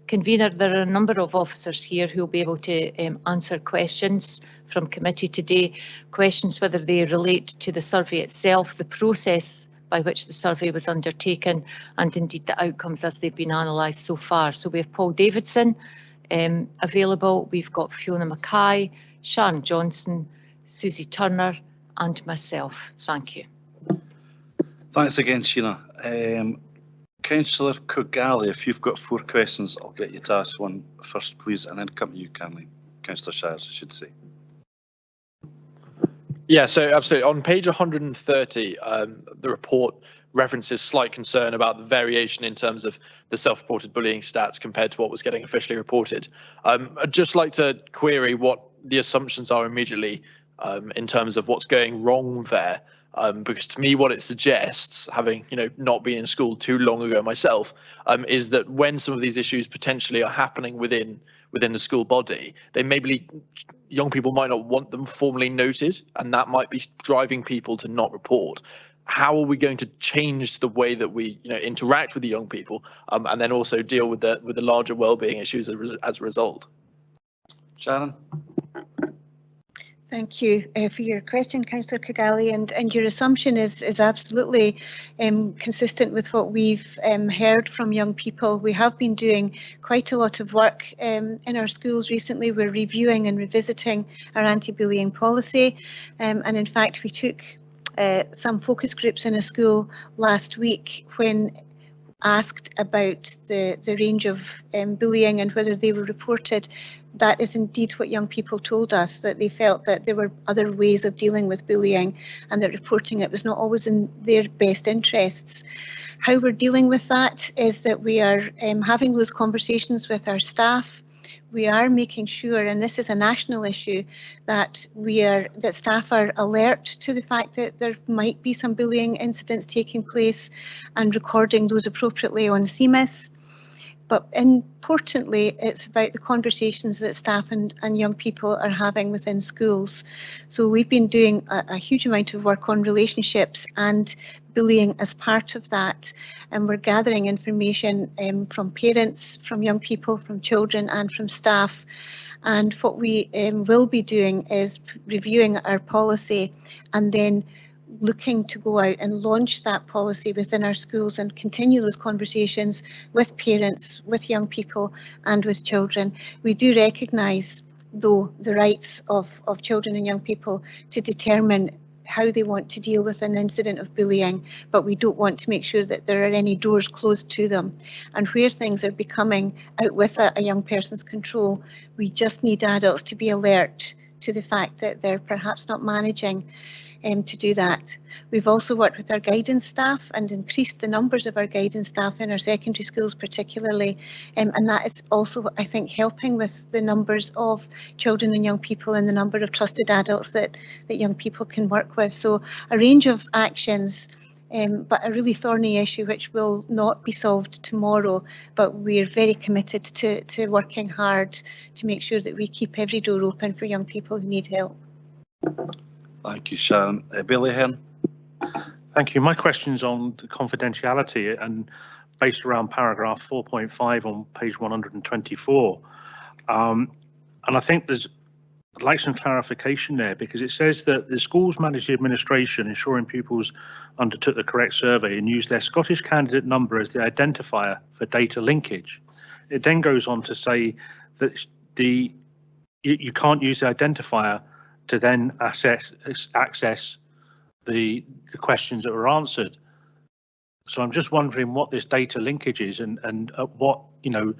Convener, there are a number of officers here who will be able to answer questions from committee today, questions whether they relate to the survey itself, the process by which the survey was undertaken, and indeed the outcomes as they've been analysed so far. So we have Paul Davidson available, we've got Fiona Mackay, Sharon Johnson, Susie Turner and myself. Thank you. Thanks again, Sheena. Councillor Kogali, if you've got 4 questions, I'll get you to ask one first, please, and then come to you, Caroline. Councillor Shires, I should say. Yeah, so absolutely. On page 130, the report references slight concern about the variation in terms of the self-reported bullying stats compared to what was getting officially reported. I'd just like to query what the assumptions are immediately in terms of what's going wrong there. Because to me, what it suggests, having not been in school too long ago myself, is that when some of these issues potentially are happening within the school body, they maybe young people might not want them formally noted, and that might be driving people to not report. How are we going to change the way that we interact with the young people, and then also deal with the larger well-being issues as a result? Sharon. Thank you for your question, Councillor Kogali, and your assumption is absolutely consistent with what we've heard from young people. We have been doing quite a lot of work in our schools recently. We're reviewing and revisiting our anti-bullying policy, and in fact we took some focus groups in a school last week when asked about the range of bullying and whether they were reported. That is indeed what young people told us, that they felt that there were other ways of dealing with bullying and that reporting it was not always in their best interests. How we're dealing with that is that we are having those conversations with our staff. We are making sure, and this is a national issue, that staff are alert to the fact that there might be some bullying incidents taking place and recording those appropriately on CMIS. But importantly, it's about the conversations that staff and young people are having within schools. So we've been doing a huge amount of work on relationships and bullying as part of that, and we're gathering information from parents, from young people, from children and from staff. And what we will be doing is reviewing our policy and then looking to go out and launch that policy within our schools and continue those conversations with parents, with young people and with children. We do recognise, though, the rights of children and young people to determine how they want to deal with an incident of bullying, but we don't want to make sure that there are any doors closed to them. And where things are becoming out with a young person's control, we just need adults to be alert to the fact that they're perhaps not managing to do that. We've also worked with our guidance staff and increased the numbers of our guidance staff in our secondary schools particularly, and that is also, I think, helping with the numbers of children and young people and the number of trusted adults that young people can work with. So a range of actions, but a really thorny issue which will not be solved tomorrow, but we're very committed to working hard to make sure that we keep every door open for young people who need help. Thank you, Sharon. Billy Hearn. Thank you. My question's on the confidentiality and based around paragraph 4.5 on page 124. And I think I'd like some clarification there, because it says that the schools manage the administration, ensuring pupils undertook the correct survey and used their Scottish candidate number as the identifier for data linkage. It then goes on to say that you can't use the identifier to then access the questions that were answered. So I'm just wondering what this data linkage is, and what, you know,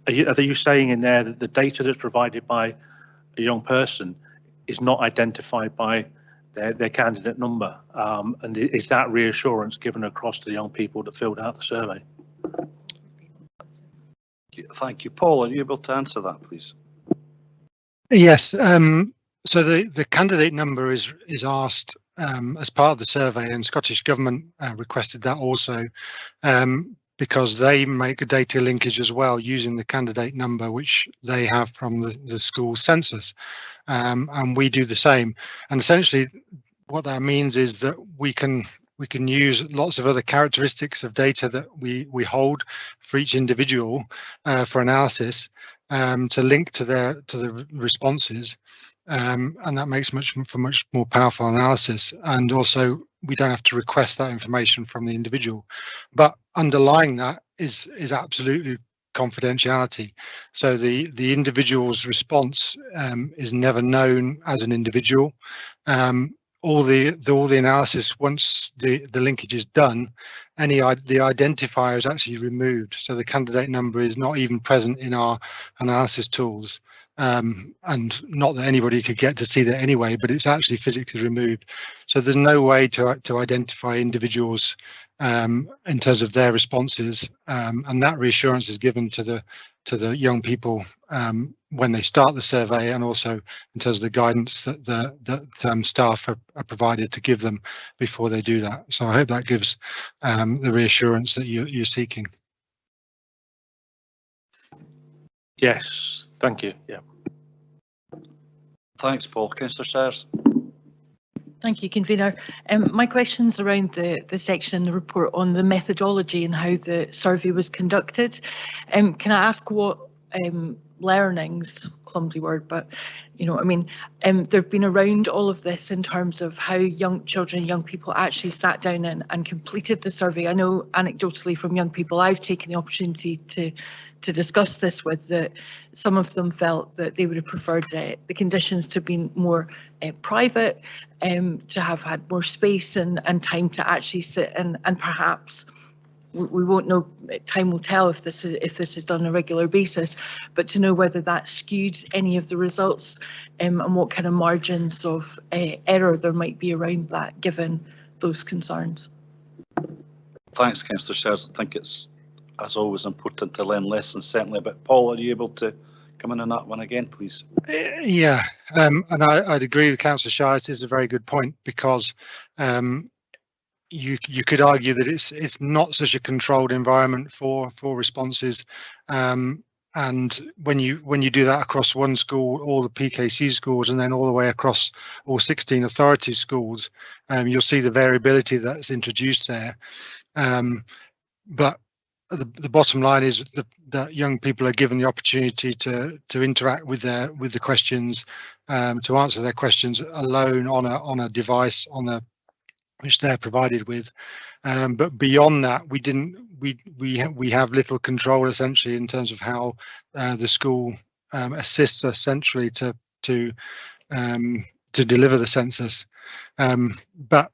are you saying in there that the data that's provided by a young person is not identified by their candidate number? And is that reassurance given across to the young people that filled out the survey? Thank you. Paul, are you able to answer that, please? Yes. So the candidate number is asked as part of the survey, and Scottish Government requested that also because they make a data linkage as well using the candidate number which they have from the school census, and we do the same. And essentially what that means is that we can use lots of other characteristics of data that we hold for each individual for analysis to link to the responses. And that makes for much more powerful analysis, and also we don't have to request that information from the individual. But underlying that is absolutely confidentiality. So the individual's response is never known as an individual. All the analysis, once the linkage is done, the identifier is actually removed. So the candidate number is not even present in our analysis tools. And not that anybody could get to see that anyway, but it's actually physically removed. So there's no way to identify individuals in terms of their responses, and that reassurance is given to the young people when they start the survey, and also in terms of the guidance that staff are provided to give them before they do that. So I hope that gives the reassurance that you're seeking. Yes, thank you. Yeah. Thanks, Paul. Councillor Shires. Thank you, Convener. My question's around the section in the report on the methodology and how the survey was conducted. Can I ask what learnings, clumsy word, but you know what I mean, they've been around all of this in terms of how young children and young people actually sat down and completed the survey. I know anecdotally from young people I've taken the opportunity to discuss this with, that some of them felt that they would have preferred the conditions to have been more private, to have had more space and time to actually sit and perhaps we won't know, time will tell if this is done on a regular basis, but to know whether that skewed any of the results, and what kind of margins of error there might be around that, given those concerns. Thanks, Councillor Shires. I think it's, as always, important to learn lessons, certainly. But Paul, are you able to come in on that one again, please? Yeah, and I'd agree with Councillor Shires. It's a very good point, because you could argue that it's not such a controlled environment for responses. And when you do that across one school, all the PKC schools, and then all the way across all 16 authority schools, you'll see the variability that's introduced there. But the bottom line is that young people are given the opportunity to interact with the questions, to answer their questions alone on a device which they're provided with. But beyond that, we have little control essentially in terms of how the school assists us centrally to deliver the census. But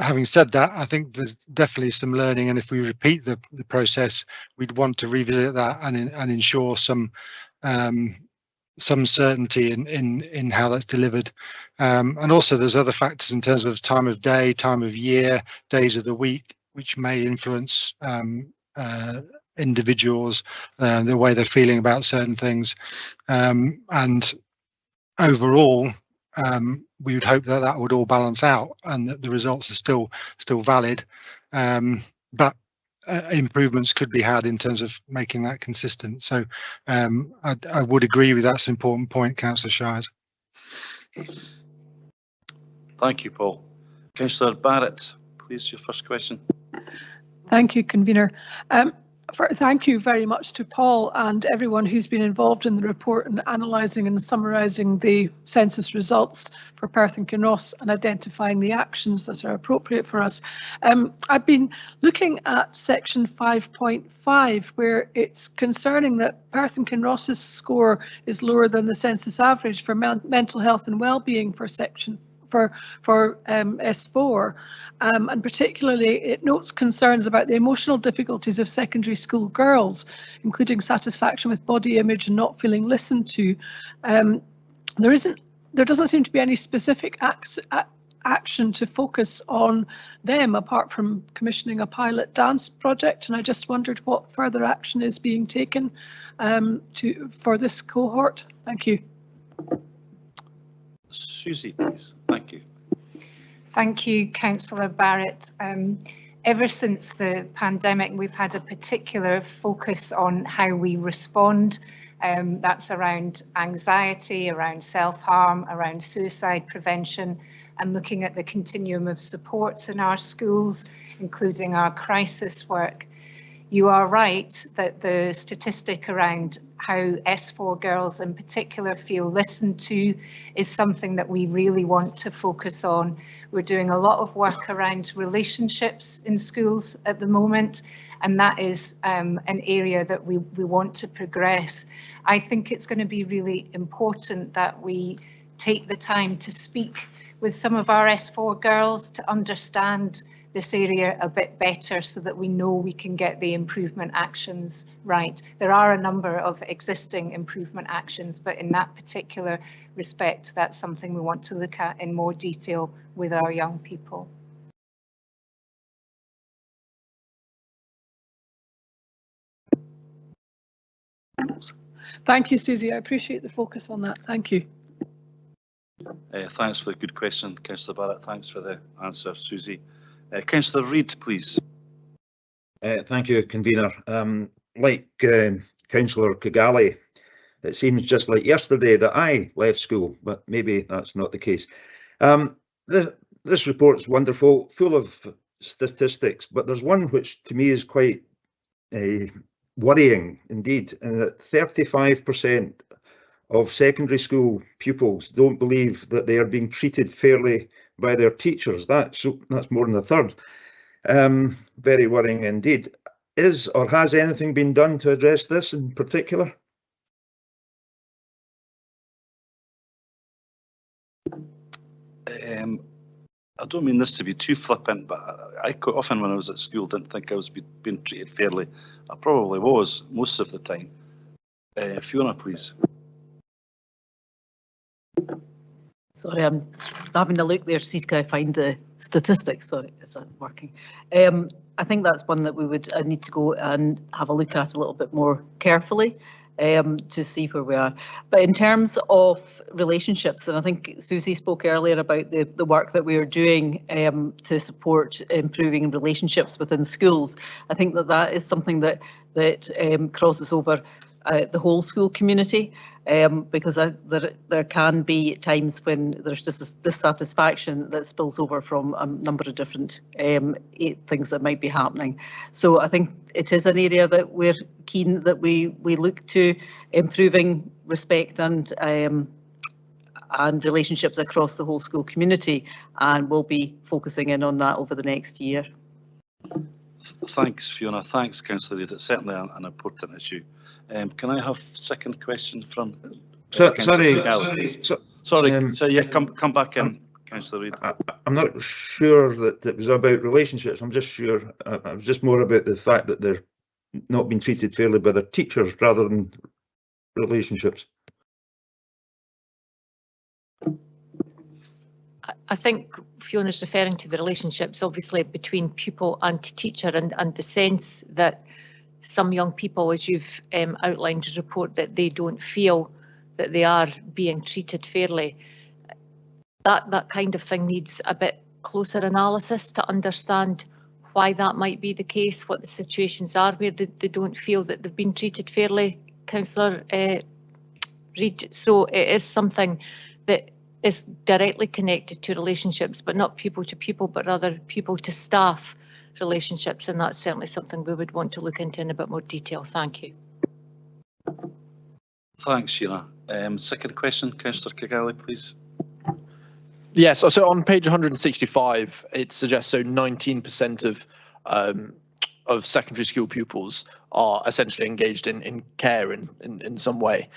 having said that, I think there's definitely some learning, and if we repeat the process, we'd want to revisit that and ensure some certainty in how that's delivered. And also there's other factors in terms of time of day, time of year, days of the week, which may influence individuals, the way they're feeling about certain things. And overall, we would hope that would all balance out and that the results are still valid. But improvements could be had in terms of making that consistent. So I would agree with that's an important point, Councillor Shires. Thank you, Paul. Councillor Barrett, please, your first question. Thank you, Convener. Thank you very much to Paul and everyone who's been involved in the report and analysing and summarising the census results for Perth and Kinross and identifying the actions that are appropriate for us. I've been looking at section 5.5, where it's concerning that Perth and Kinross's score is lower than the census average for mental health and well-being for section for S4, and particularly it notes concerns about the emotional difficulties of secondary school girls, including satisfaction with body image and not feeling listened to. There doesn't seem to be any specific action to focus on them apart from commissioning a pilot dance project, and I just wondered what further action is being taken for this cohort. Thank you. Susie, please. Thank you. Thank you, Councillor Barrett. Ever since the pandemic, we've had a particular focus on how we respond. That's around anxiety, around self-harm, around suicide prevention, and looking at the continuum of supports in our schools, including our crisis work. You are right that the statistic around how S4 girls in particular feel listened to is something that we really want to focus on. We're doing a lot of work around relationships in schools at the moment, and that is an area that we want to progress. I think it's going to be really important that we take the time to speak with some of our S4 girls to understand this area a bit better so that we know we can get the improvement actions right. There are a number of existing improvement actions, but in that particular respect, that's something we want to look at in more detail with our young people. Thank you, Susie. I appreciate the focus on that. Thank you. Thanks for the good question, Councillor Barrett. Thanks for the answer, Susie. Councillor Reid, please. Thank you, Convener. Like Councillor Kigali, it seems just like yesterday that I left school, but maybe that's not the case. This report's wonderful, full of statistics, but there's one which to me is quite worrying indeed, and that 35% of secondary school pupils don't believe that they are being treated fairly by their teachers. That's more than a third. Very worrying indeed. Is or has anything been done to address this in particular? I don't mean this to be too flippant, but I quite often when I was at school didn't think I was being treated fairly. I probably was most of the time. Fiona, please. Sorry, I'm having a look there to see can I find the statistics. Sorry, is that working? I think that's one that we would need to go and have a look at a little bit more carefully. to see where we are. But in terms of relationships, and I think Susie spoke earlier about the work that we are doing to support improving relationships within schools, I think that is something that crosses over the whole school community, because there can be times when there's just dissatisfaction that spills over from a number of different things that might be happening. So I think it is an area that we're keen that we look to improving respect and relationships across the whole school community, and we'll be focusing in on that over the next year. Thanks, Fiona. Thanks, Councillor Reid. It's certainly an important issue. Can I have second question from Sorry, so yeah, come back in, Councillor Reid. I'm not sure that it was about relationships. I'm just sure I was just more about the fact that they're not being treated fairly by their teachers rather than relationships. I think Fiona's referring to the relationships, obviously, between pupil and teacher, and the sense that some young people, as you've outlined, report that they don't feel that they are being treated fairly. That kind of thing needs a bit closer analysis to understand why that might be the case, what the situations are where they don't feel that they've been treated fairly, Councillor Reid. So it is something that is directly connected to relationships, but not pupil to pupil, but rather pupil to staff relationships, and that's certainly something we would want to look into in a bit more detail. Thank you. Thanks, Sheila. Second question, Councillor Kigali, please. Yes, so on page 165, it suggests so 19% of secondary school pupils are essentially engaged in care in some way.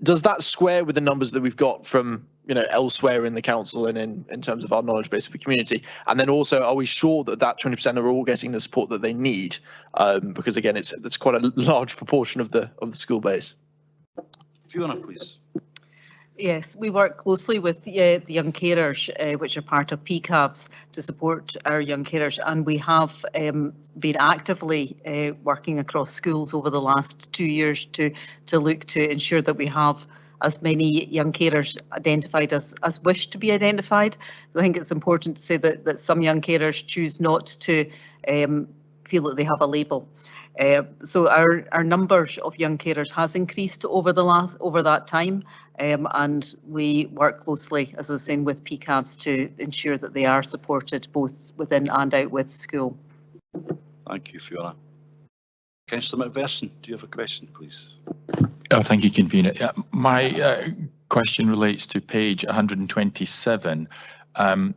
Does that square with the numbers that we've got from elsewhere in the council and in terms of our knowledge base of the community? And then also, are we sure that 20% are all getting the support that they need? Because again, it's quite a large proportion of the school base. Fiona, please. Yes, we work closely with the young carers, which are part of PCAVs, to support our young carers, and we have been actively working across schools over the last 2 years to look to ensure that we have as many young carers identified as wish to be identified. I think it's important to say that some young carers choose not to feel that they have a label. So our numbers of young carers has increased over that time, and we work closely, as I was saying, with PCAVs to ensure that they are supported both within and out with school. Thank you, Fiona. Councillor McPherson, do you have a question, please? Oh, thank you, Convener. My question relates to page 127.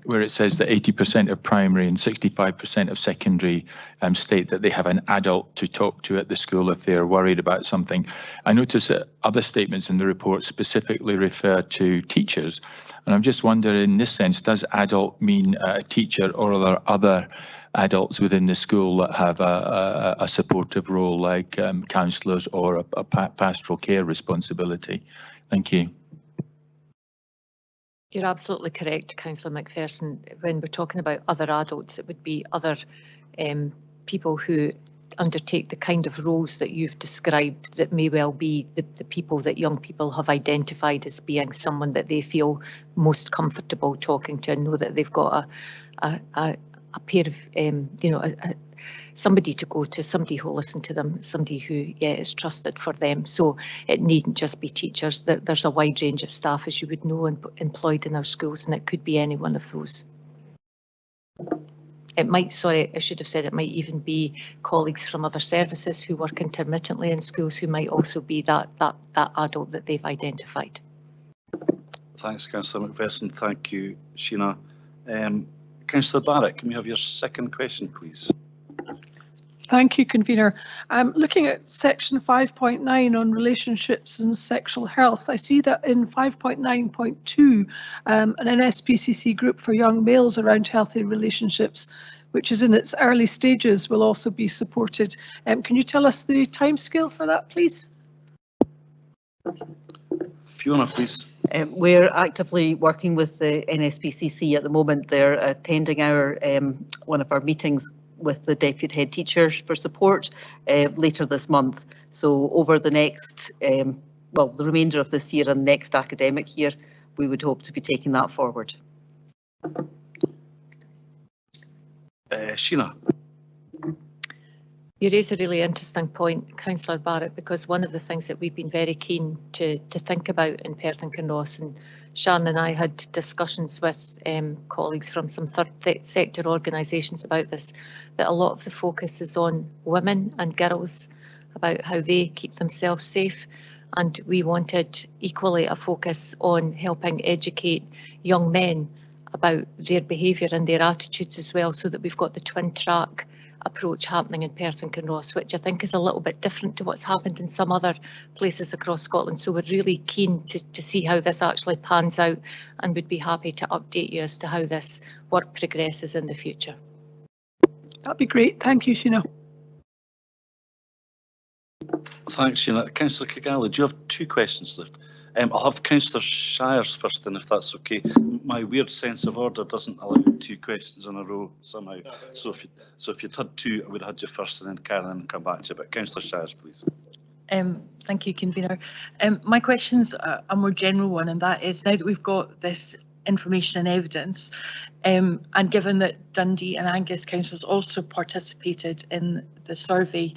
Where it says that 80% of primary and 65% of secondary state that they have an adult to talk to at the school if they're worried about something. I notice that other statements in the report specifically refer to teachers, and I'm just wondering, in this sense, does adult mean a teacher, or are there other adults within the school that have a supportive role, like counsellors or a pastoral care responsibility? Thank you. You're absolutely correct, Councillor McPherson. When we're talking about other adults, it would be other people who undertake the kind of roles that you've described that may well be the people that young people have identified as being someone that they feel most comfortable talking to and know that they've got a pair of, somebody to go to, somebody who'll listen to them, somebody who is trusted for them. So it needn't just be teachers. There's a wide range of staff, as you would know, employed in our schools, and it could be any one of those. It might, sorry, I should have said, it might even be colleagues from other services who work intermittently in schools who might also be that adult that they've identified. Thanks, Councillor McPherson. Thank you, Sheena. Councillor Barrett, can we have your second question, please? Thank you, Convener. Looking at section 5.9 on relationships and sexual health, I see that in 5.9.2, an NSPCC group for young males around healthy relationships, which is in its early stages, will also be supported. Can you tell us the timescale for that, please? Fiona, please. We're actively working with the NSPCC at the moment. They're attending one of our meetings with the deputy head teachers for support later this month. So over the next, well, the remainder of this year and next academic year, we would hope to be taking that forward. Sheena. You raise a really interesting point, Councillor Barrett, because one of the things that we've been very keen to think about in Perth and Kinross, and Sharon and I had discussions with colleagues from some third sector organisations about this, that a lot of the focus is on women and girls, about how they keep themselves safe. And we wanted equally a focus on helping educate young men about their behaviour and their attitudes as well, so that we've got the twin track approach happening in Perth and Kinross, which I think is a little bit different to what's happened in some other places across Scotland. So we're really keen to see how this actually pans out, and would be happy to update you as to how this work progresses in the future. That'd be great. Thank you, Sheena. Thanks, Sheena. Councillor Kigali, do you have 2 questions left? I'll have Councillor Shires first, then, if that's okay. My weird sense of order doesn't allow 2 questions in a row somehow. So if you'd had 2, I would have had you first, and then Karen, and come back to you. But Councillor Shires, please. Thank you, Convener. My question's a more general one, and that is, now that we've got this information and evidence, and given that Dundee and Angus councils also participated in the survey,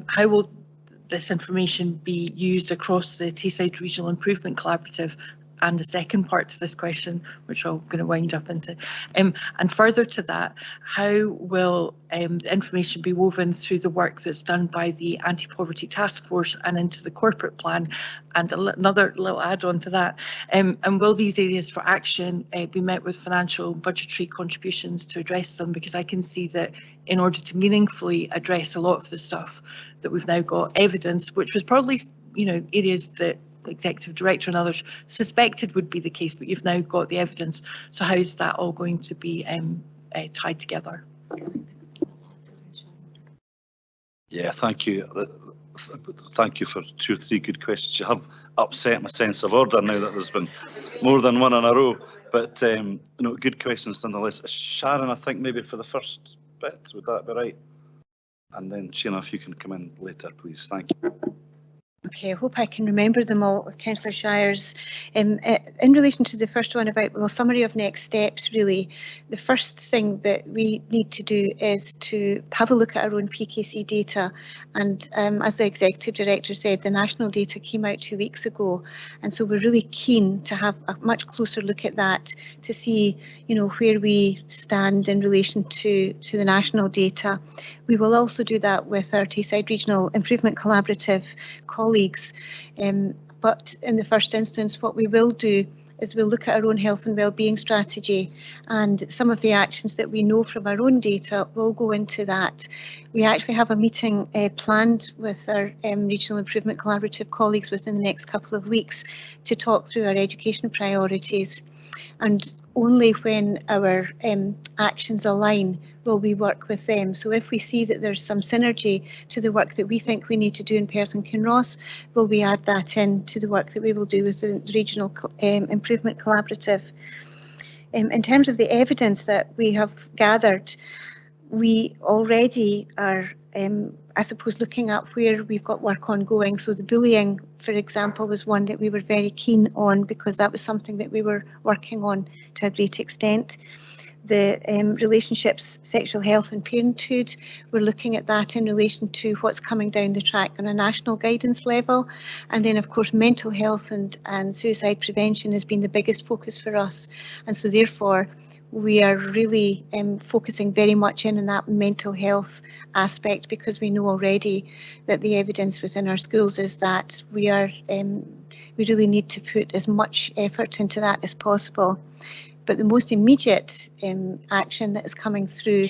how will this information be used across the Tayside Regional Improvement Collaborative? And the second part to this question, which I'm going to wind up into, and further to that, how will the information be woven through the work that's done by the Anti-Poverty Task Force and into the corporate plan? And another little add-on to that, and will these areas for action be met with financial budgetary contributions to address them? Because I can see that in order to meaningfully address a lot of the stuff that we've now got evidence, which was probably, you know, areas that the Executive Director and others suspected would be the case, but you've now got the evidence. So how is that all going to be tied together? Yeah, thank you. Thank you for 2 or 3 good questions. You have upset my sense of order now that there's been more than one in a row, but you know, good questions nonetheless. Sharon, I think maybe for the first bit, would that be right? And then Sheena, if you can come in later, please. Thank you. Okay, I hope I can remember them all, Councillor Shires. In relation to the first one about, well, summary of next steps, really, the first thing that we need to do is to have a look at our own PKC data. And as the Executive Director said, the national data came out 2 weeks ago. And so we're really keen to have a much closer look at that to see, you know, where we stand in relation to the national data. We will also do that with our Tayside Regional Improvement Collaborative colleagues. But in the first instance, what we will do is we'll look at our own health and wellbeing strategy, and some of the actions that we know from our own data will go into that. We actually have a meeting planned with our Regional Improvement Collaborative colleagues within the next couple of weeks to talk through our education priorities. And only when our actions align will we work with them. So if we see that there's some synergy to the work that we think we need to do in Perth and Kinross, will we add that in to the work that we will do with the Regional Improvement Collaborative. In terms of the evidence that we have gathered, we already are I suppose looking at where we've got work ongoing. So the bullying, for example, was one that we were very keen on because that was something that we were working on to a great extent. The relationships, sexual health and parenthood, we're looking at that in relation to what's coming down the track on a national guidance level. And then of course mental health and suicide prevention has been the biggest focus for us. And so therefore we are really focusing very much in on that mental health aspect, because we know already that the evidence within our schools is that we really need to put as much effort into that as possible. But the most immediate action that is coming through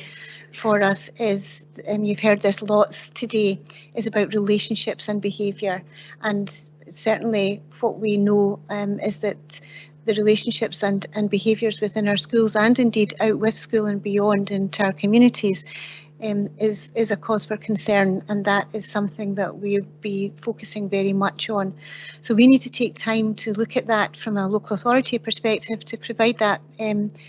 for us is, and you've heard this lots today, is about relationships and behaviour. And certainly what we know is that the relationships and behaviours within our schools, and indeed out with school and beyond into our communities, is a cause for concern, and that is something that we'll be focusing very much on. So we need to take time to look at that from a local authority perspective to provide that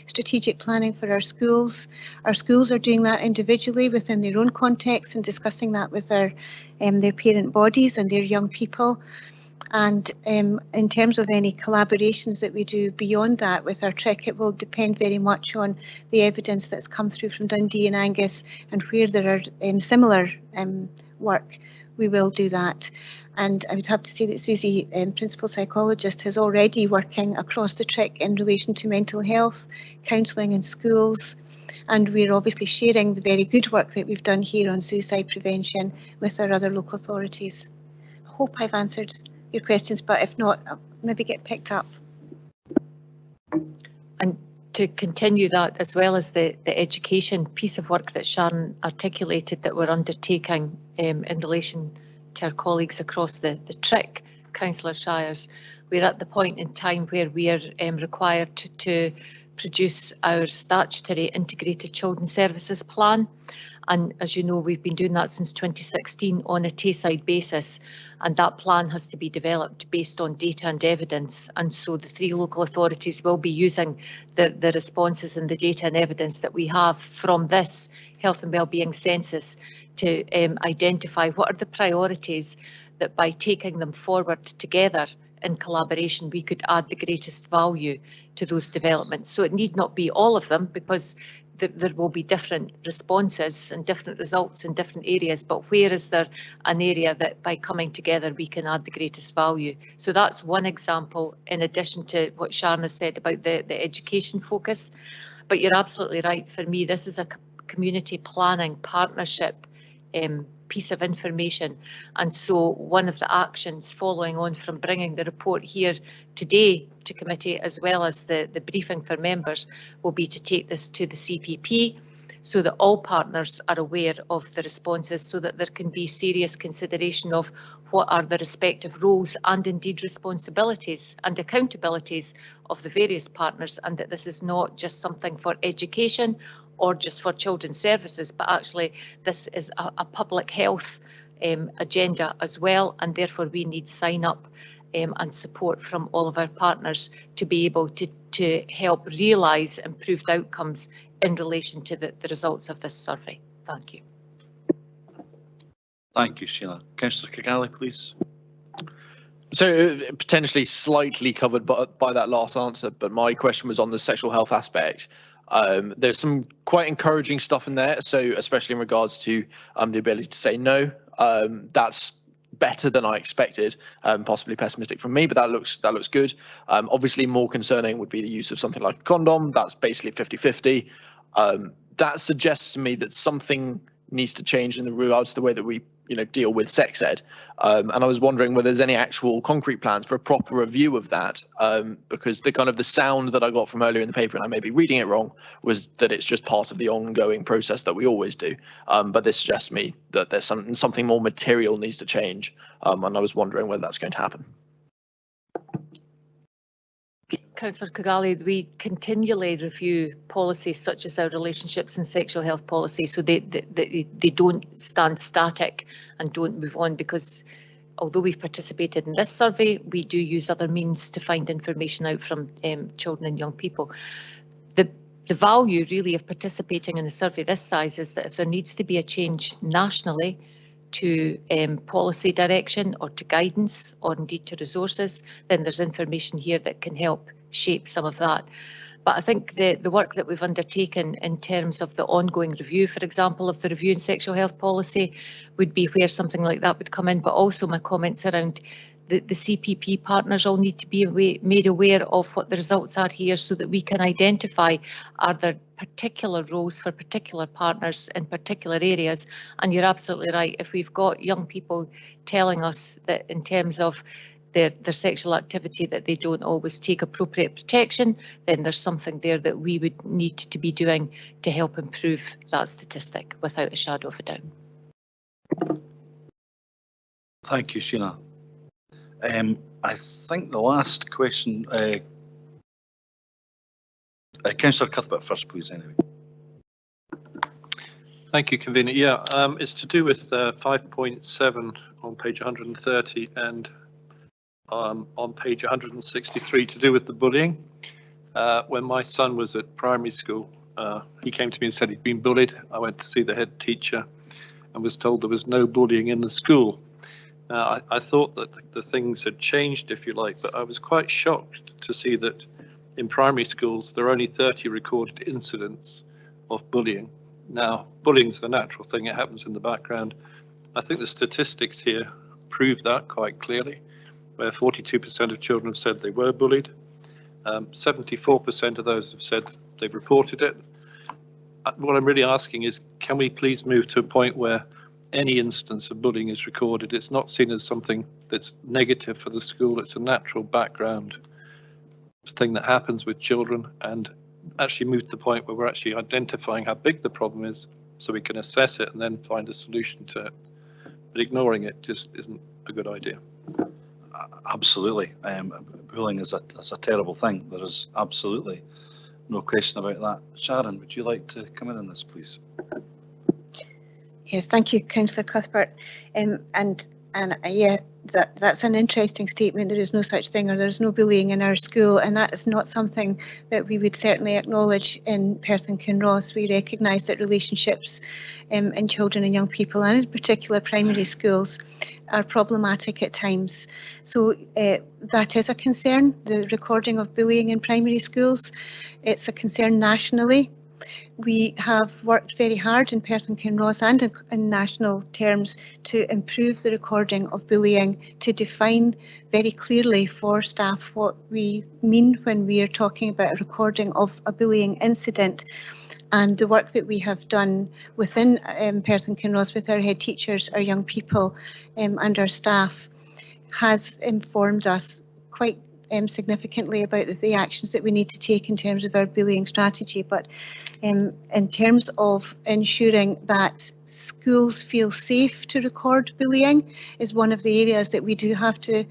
strategic planning for our schools. Our schools are doing that individually within their own context and discussing that with their parent bodies and their young people. And in terms of any collaborations that we do beyond that with our TRIC, it will depend very much on the evidence that's come through from Dundee and Angus, and where there are similar work, we will do that. And I would have to say that Susie, principal psychologist, is already working across the TRIC in relation to mental health, counselling in schools, and we're obviously sharing the very good work that we've done here on suicide prevention with our other local authorities. I hope I've answered your questions, but if not, I'll maybe get picked up. And to continue that, as well as the education piece of work that Sharon articulated that we're undertaking in relation to our colleagues across the TRIC councillor shires, we're at the point in time where we are required to produce our statutory integrated children's services plan. And as you know, we've been doing that since 2016 on a Tayside basis, and that plan has to be developed based on data and evidence. And so the 3 local authorities will be using the responses and the data and evidence that we have from this health and wellbeing census to identify what are the priorities that by taking them forward together in collaboration, we could add the greatest value to those developments. So it need not be all of them, because there will be different responses and different results in different areas, but where is there an area that by coming together we can add the greatest value? So that's one example, in addition to what Sharon has said about the education focus. But you're absolutely right, for me this is a community planning partnership piece of information, and so one of the actions following on from bringing the report here today to committee, as well as the briefing for members, will be to take this to the CPP so that all partners are aware of the responses, so that there can be serious consideration of what are the respective roles and indeed responsibilities and accountabilities of the various partners, and that this is not just something for education or just for children's services, but actually this is a public health agenda as well, and therefore we need sign up and support from all of our partners to be able to help realise improved outcomes in relation to the results of this survey. Thank you. Thank you, Sheila. Councillor Kigali, please. So potentially slightly covered by that last answer, but my question was on the sexual health aspect. There's some quite encouraging stuff in there, so especially in regards to the ability to say no. That's better than I expected, possibly pessimistic from me, but that looks good. Obviously more concerning would be the use of something like a condom. That's basically 50-50. That suggests to me that something needs to change in regards to the way that we deal with sex ed, and I was wondering whether there's any actual concrete plans for a proper review of that, because the sound that I got from earlier in the paper, and I may be reading it wrong, was that it's just part of the ongoing process that we always do, but this suggests to me that there's something more material needs to change, and I was wondering whether that's going to happen. Councillor Kigali, we continually review policies such as our relationships and sexual health policy, so they don't stand static and don't move on, because although we've participated in this survey, we do use other means to find information out from children and young people. The value really of participating in a survey this size is that if there needs to be a change nationally to policy direction or to guidance or indeed to resources, then there's information here that can help shape some of that. But I think the work that we've undertaken in terms of the ongoing review, for example, of the review in sexual health policy would be where something like that would come in, but also my comments around the CPP partners all need to be made aware of what the results are here, so that we can identify are there particular roles for particular partners in particular areas. And you're absolutely right, if we've got young people telling us that in terms of their sexual activity that they don't always take appropriate protection, then there's something there that we would need to be doing to help improve that statistic, without a shadow of a doubt. Thank you, Sheila. I think the last question, Councillor Cuthbert first, please, anyway. Thank you, Convener. Yeah, it's to do with 5.7 on page 130 and on page 163 to do with the bullying. When my son was at primary school, he came to me and said he'd been bullied. I went to see the head teacher and was told there was no bullying in the school. I thought that the things had changed, if you like, but I was quite shocked to see that in primary schools there are only 30 recorded incidents of bullying. Now, bullying's the natural thing, it happens in the background. I think the statistics here prove that quite clearly, where 42% of children have said they were bullied. 74% of those have said they've reported it. What I'm really asking is, can we please move to a point where any instance of bullying is recorded? It's not seen as something that's negative for the school, it's a natural background thing that happens with children, and actually move to the point where we're actually identifying how big the problem is so we can assess it and then find a solution to it. But ignoring it just isn't a good idea. Absolutely. Bullying is a terrible thing. There is absolutely no question about that. Sharon, would you like to come in on this, please? Yes, thank you, Councillor Cuthbert. Yeah, that's an interesting statement. There is no such thing, or there's no bullying in our school, and that is not something that we would certainly acknowledge in Perth and Kinross. We recognise that relationships in children and young people, and in particular primary schools, are problematic at times. So that is a concern, the recording of bullying in primary schools. It's a concern nationally. We have worked very hard in Perth and Kinross and in national terms to improve the recording of bullying, to define very clearly for staff what we mean when we are talking about a recording of a bullying incident. And the work that we have done within Perth and Kinross with our head teachers, our young people and our staff has informed us quite significantly about the actions that we need to take in terms of our bullying strategy. But in terms of ensuring that schools feel safe to record bullying is one of the areas that we do have to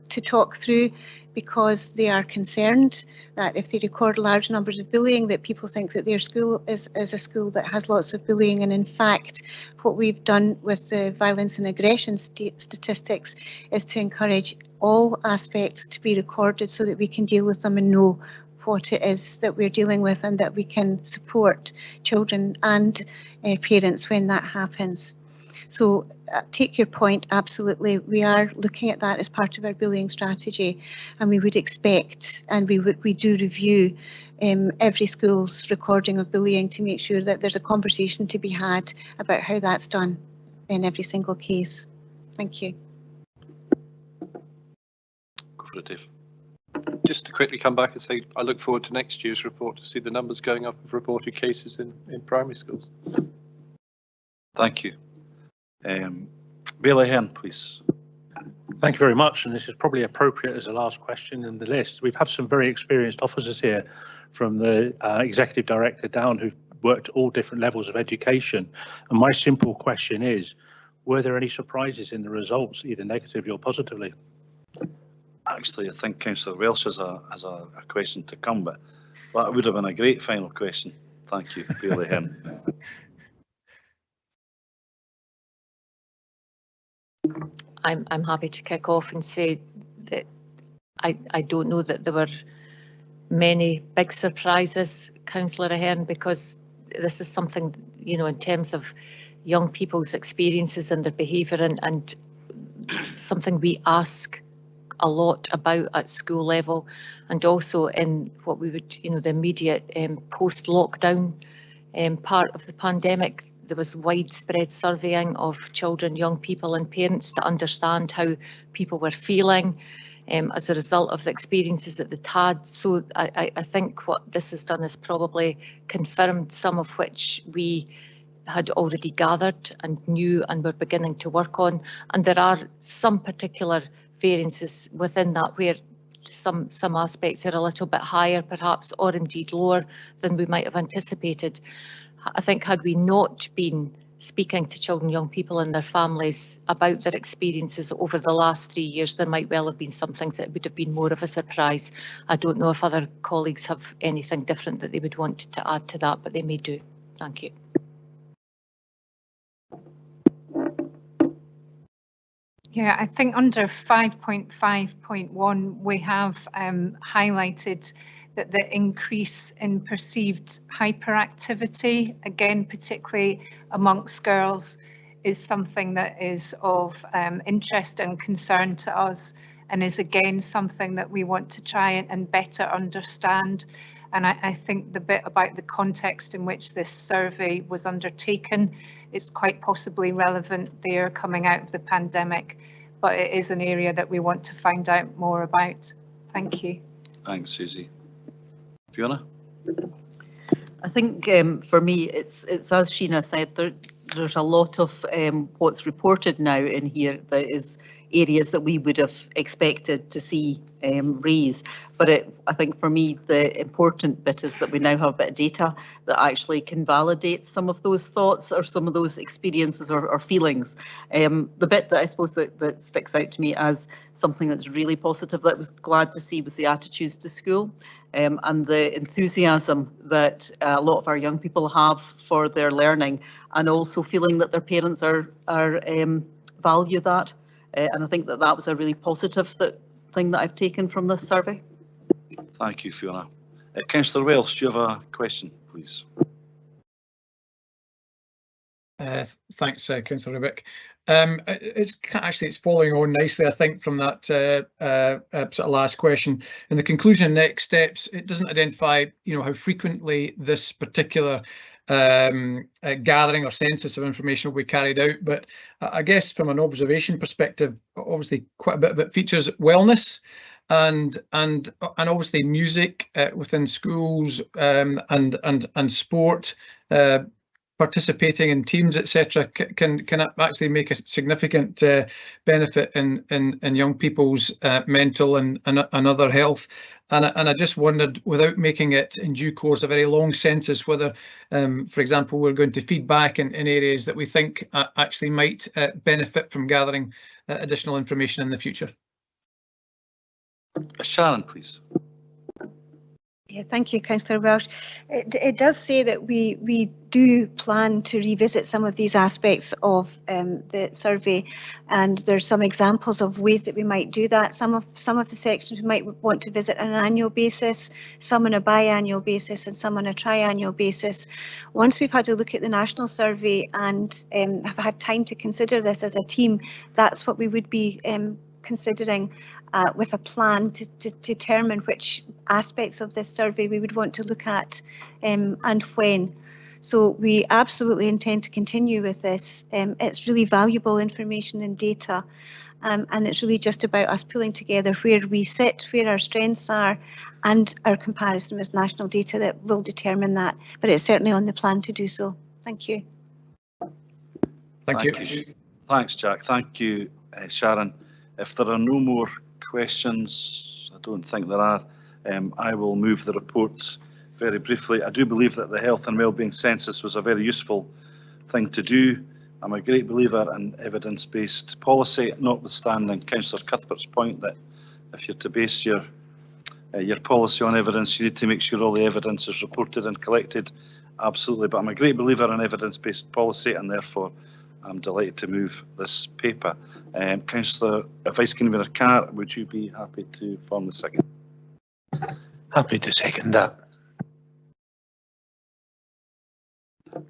talk through, because they are concerned that if they record large numbers of bullying, that people think that their school is a school that has lots of bullying. And in fact, what we've done with the violence and aggression statistics is to encourage all aspects to be recorded so that we can deal with them and know what it is that we're dealing with, and that we can support children and parents when that happens. So take your point, absolutely. We are looking at that as part of our bullying strategy, and we would expect, and we do review every school's recording of bullying to make sure that there's a conversation to be had about how that's done in every single case. Thank you. Go for it, Dave. Just to quickly come back and say, I look forward to next year's report to see the numbers going up of reported cases in primary schools. Thank you. Bailey Hearn, please. Thank you very much, and this is probably appropriate as the last question in the list. We've had some very experienced officers here, from the executive director down, who've worked at all different levels of education. And my simple question is, were there any surprises in the results, either negatively or positively? Actually, I think Councillor Welsh has a question to come, but that would have been a great final question. Thank you, Bailey Hearn. I'm happy to kick off and say that I don't know that there were many big surprises, Councillor Ahern, because this is something, you know, in terms of young people's experiences and their behaviour, and something we ask a lot about at school level, and also in what we would, you know, the immediate post-lockdown part of the pandemic. There was widespread surveying of children, young people and parents to understand how people were feeling as a result of the experiences that they'd had. So I think what this has done is probably confirmed some of which we had already gathered and knew and were beginning to work on. And there are some particular variances within that where some aspects are a little bit higher perhaps, or indeed lower than we might have anticipated. I think had we not been speaking to children, young people and their families about their experiences over the last 3 years, there might well have been some things that would have been more of a surprise. I don't know if other colleagues have anything different that they would want to add to that, but they may do. Thank you. Yeah, I think under 5.5.1 we have highlighted that the increase in perceived hyperactivity, again particularly amongst girls, is something that is of interest and concern to us, and is again something that we want to try and better understand. And I think the bit about the context in which this survey was undertaken is quite possibly relevant there coming out of the pandemic, but it is an area that we want to find out more about. Thank you. Thanks, Susie. Fiona? I think for me, it's as Sheena said, there's a lot of what's reported now in here that is areas that we would have expected to see raise. But I think for me, the important bit is that we now have a bit of data that actually can validate some of those thoughts or some of those experiences or feelings. The bit that I suppose that sticks out to me as something that's really positive that I was glad to see was the attitudes to school. And the enthusiasm that a lot of our young people have for their learning, and also feeling that their parents value that. And I think that was a really positive thing that I've taken from this survey. Thank you, Fiona. Councillor Welsh, do you have a question, please? Thanks, Councillor Rubik. It's following on nicely, I think, from that sort of last question. In the conclusion and next steps, it doesn't identify, how frequently this particular gathering or census of information will be carried out. But I guess from an observation perspective, obviously quite a bit of it features wellness and obviously music within schools and sport. Participating in teams, etc., can actually make a significant benefit in young people's mental and other health. And I just wondered, without making it in due course a very long census, whether, for example, we're going to feed back in areas that we think actually might benefit from gathering additional information in the future. Sharon, please. Yeah, thank you, Councillor Welsh. It does say that we do plan to revisit some of these aspects of the survey, and there's some examples of ways that we might do that. Some of the sections we might want to visit on an annual basis, some on a biannual basis, and some on a triannual basis. Once we've had a look at the national survey and have had time to consider this as a team, that's what we would be considering. With a plan to determine which aspects of this survey we would want to look at and when. So we absolutely intend to continue with this. It's really valuable information and data, and it's really just about us pulling together where we sit, where our strengths are, and our comparison with national data that will determine that. But it's certainly on the plan to do so. Thank you. Thank you. Thanks, Jack. Thank you, Sharon. If there are no more questions, I don't think there are, I will move the report very briefly. I do believe that the health and wellbeing census was a very useful thing to do. I'm a great believer in evidence-based policy, notwithstanding Councillor Cuthbert's point that if you're to base your policy on evidence, you need to make sure all the evidence is reported and collected. Absolutely, but I'm a great believer in evidence-based policy, and therefore I'm delighted to move this paper. Councillor Vice Convener Carr, would you be happy to form the second? Happy to second that.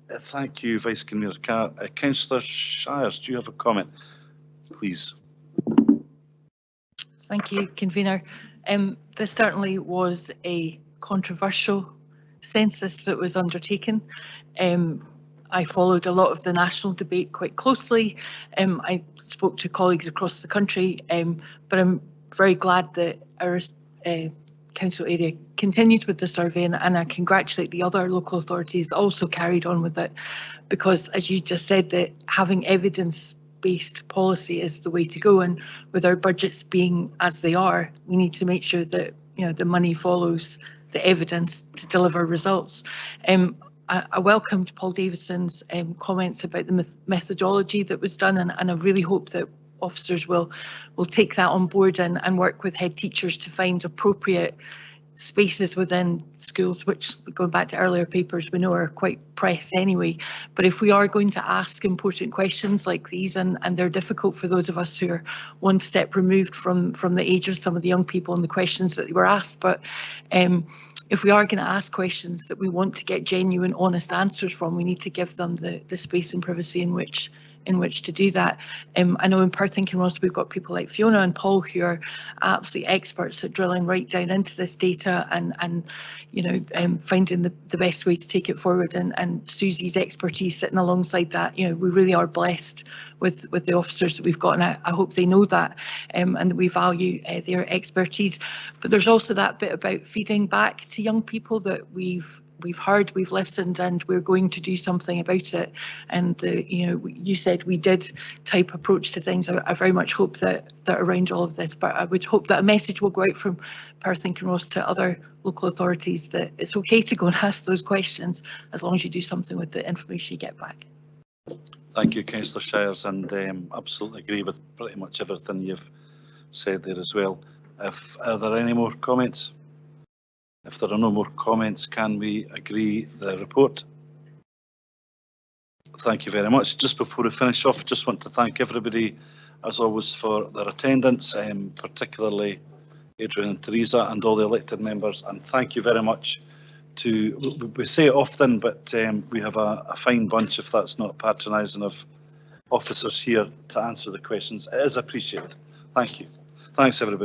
Thank you, Vice Convener Carr. Councillor Shires, do you have a comment, please? Thank you, Convener. This certainly was a controversial census that was undertaken. I followed a lot of the national debate quite closely. I spoke to colleagues across the country, but I'm very glad that our council area continued with the survey, and I congratulate the other local authorities that also carried on with it, because as you just said, that having evidence-based policy is the way to go, and with our budgets being as they are, we need to make sure that the money follows the evidence to deliver results. I welcomed Paul Davidson's comments about the methodology that was done, and I really hope that officers will take that on board and work with head teachers to find appropriate spaces within schools, which, going back to earlier papers, we know are quite press anyway. But if we are going to ask important questions like these, and they're difficult for those of us who are one step removed from the age of some of the young people and the questions that they were asked, but if we are going to ask questions that we want to get genuine, honest answers from, we need to give them the space and privacy in which to do that. I know in Perth and Kinross we've got people like Fiona and Paul who are absolute experts at drilling right down into this data and you know, finding the best way to take it forward, and Susie's expertise sitting alongside that. You know, we really are blessed with the officers that we've got, and I hope they know that, and that we value their expertise. But there's also that bit about feeding back to young people that we've heard, we've listened, and we're going to do something about it. And you know, you said we did type approach to things. I very much hope that around all of this, but I would hope that a message will go out from Perth and Kinross to other local authorities that it's okay to go and ask those questions as long as you do something with the information you get back. Thank you, Councillor Shires, and absolutely agree with pretty much everything you've said there as well. Are there any more comments? If there are no more comments, can we agree the report? Thank you very much. Just before we finish off, I just want to thank everybody, as always, for their attendance, particularly Adrian and Teresa and all the elected members. And thank you very much to, we say it often, but we have a fine bunch, if that's not patronising, of officers here to answer the questions. It is appreciated. Thank you. Thanks, everybody.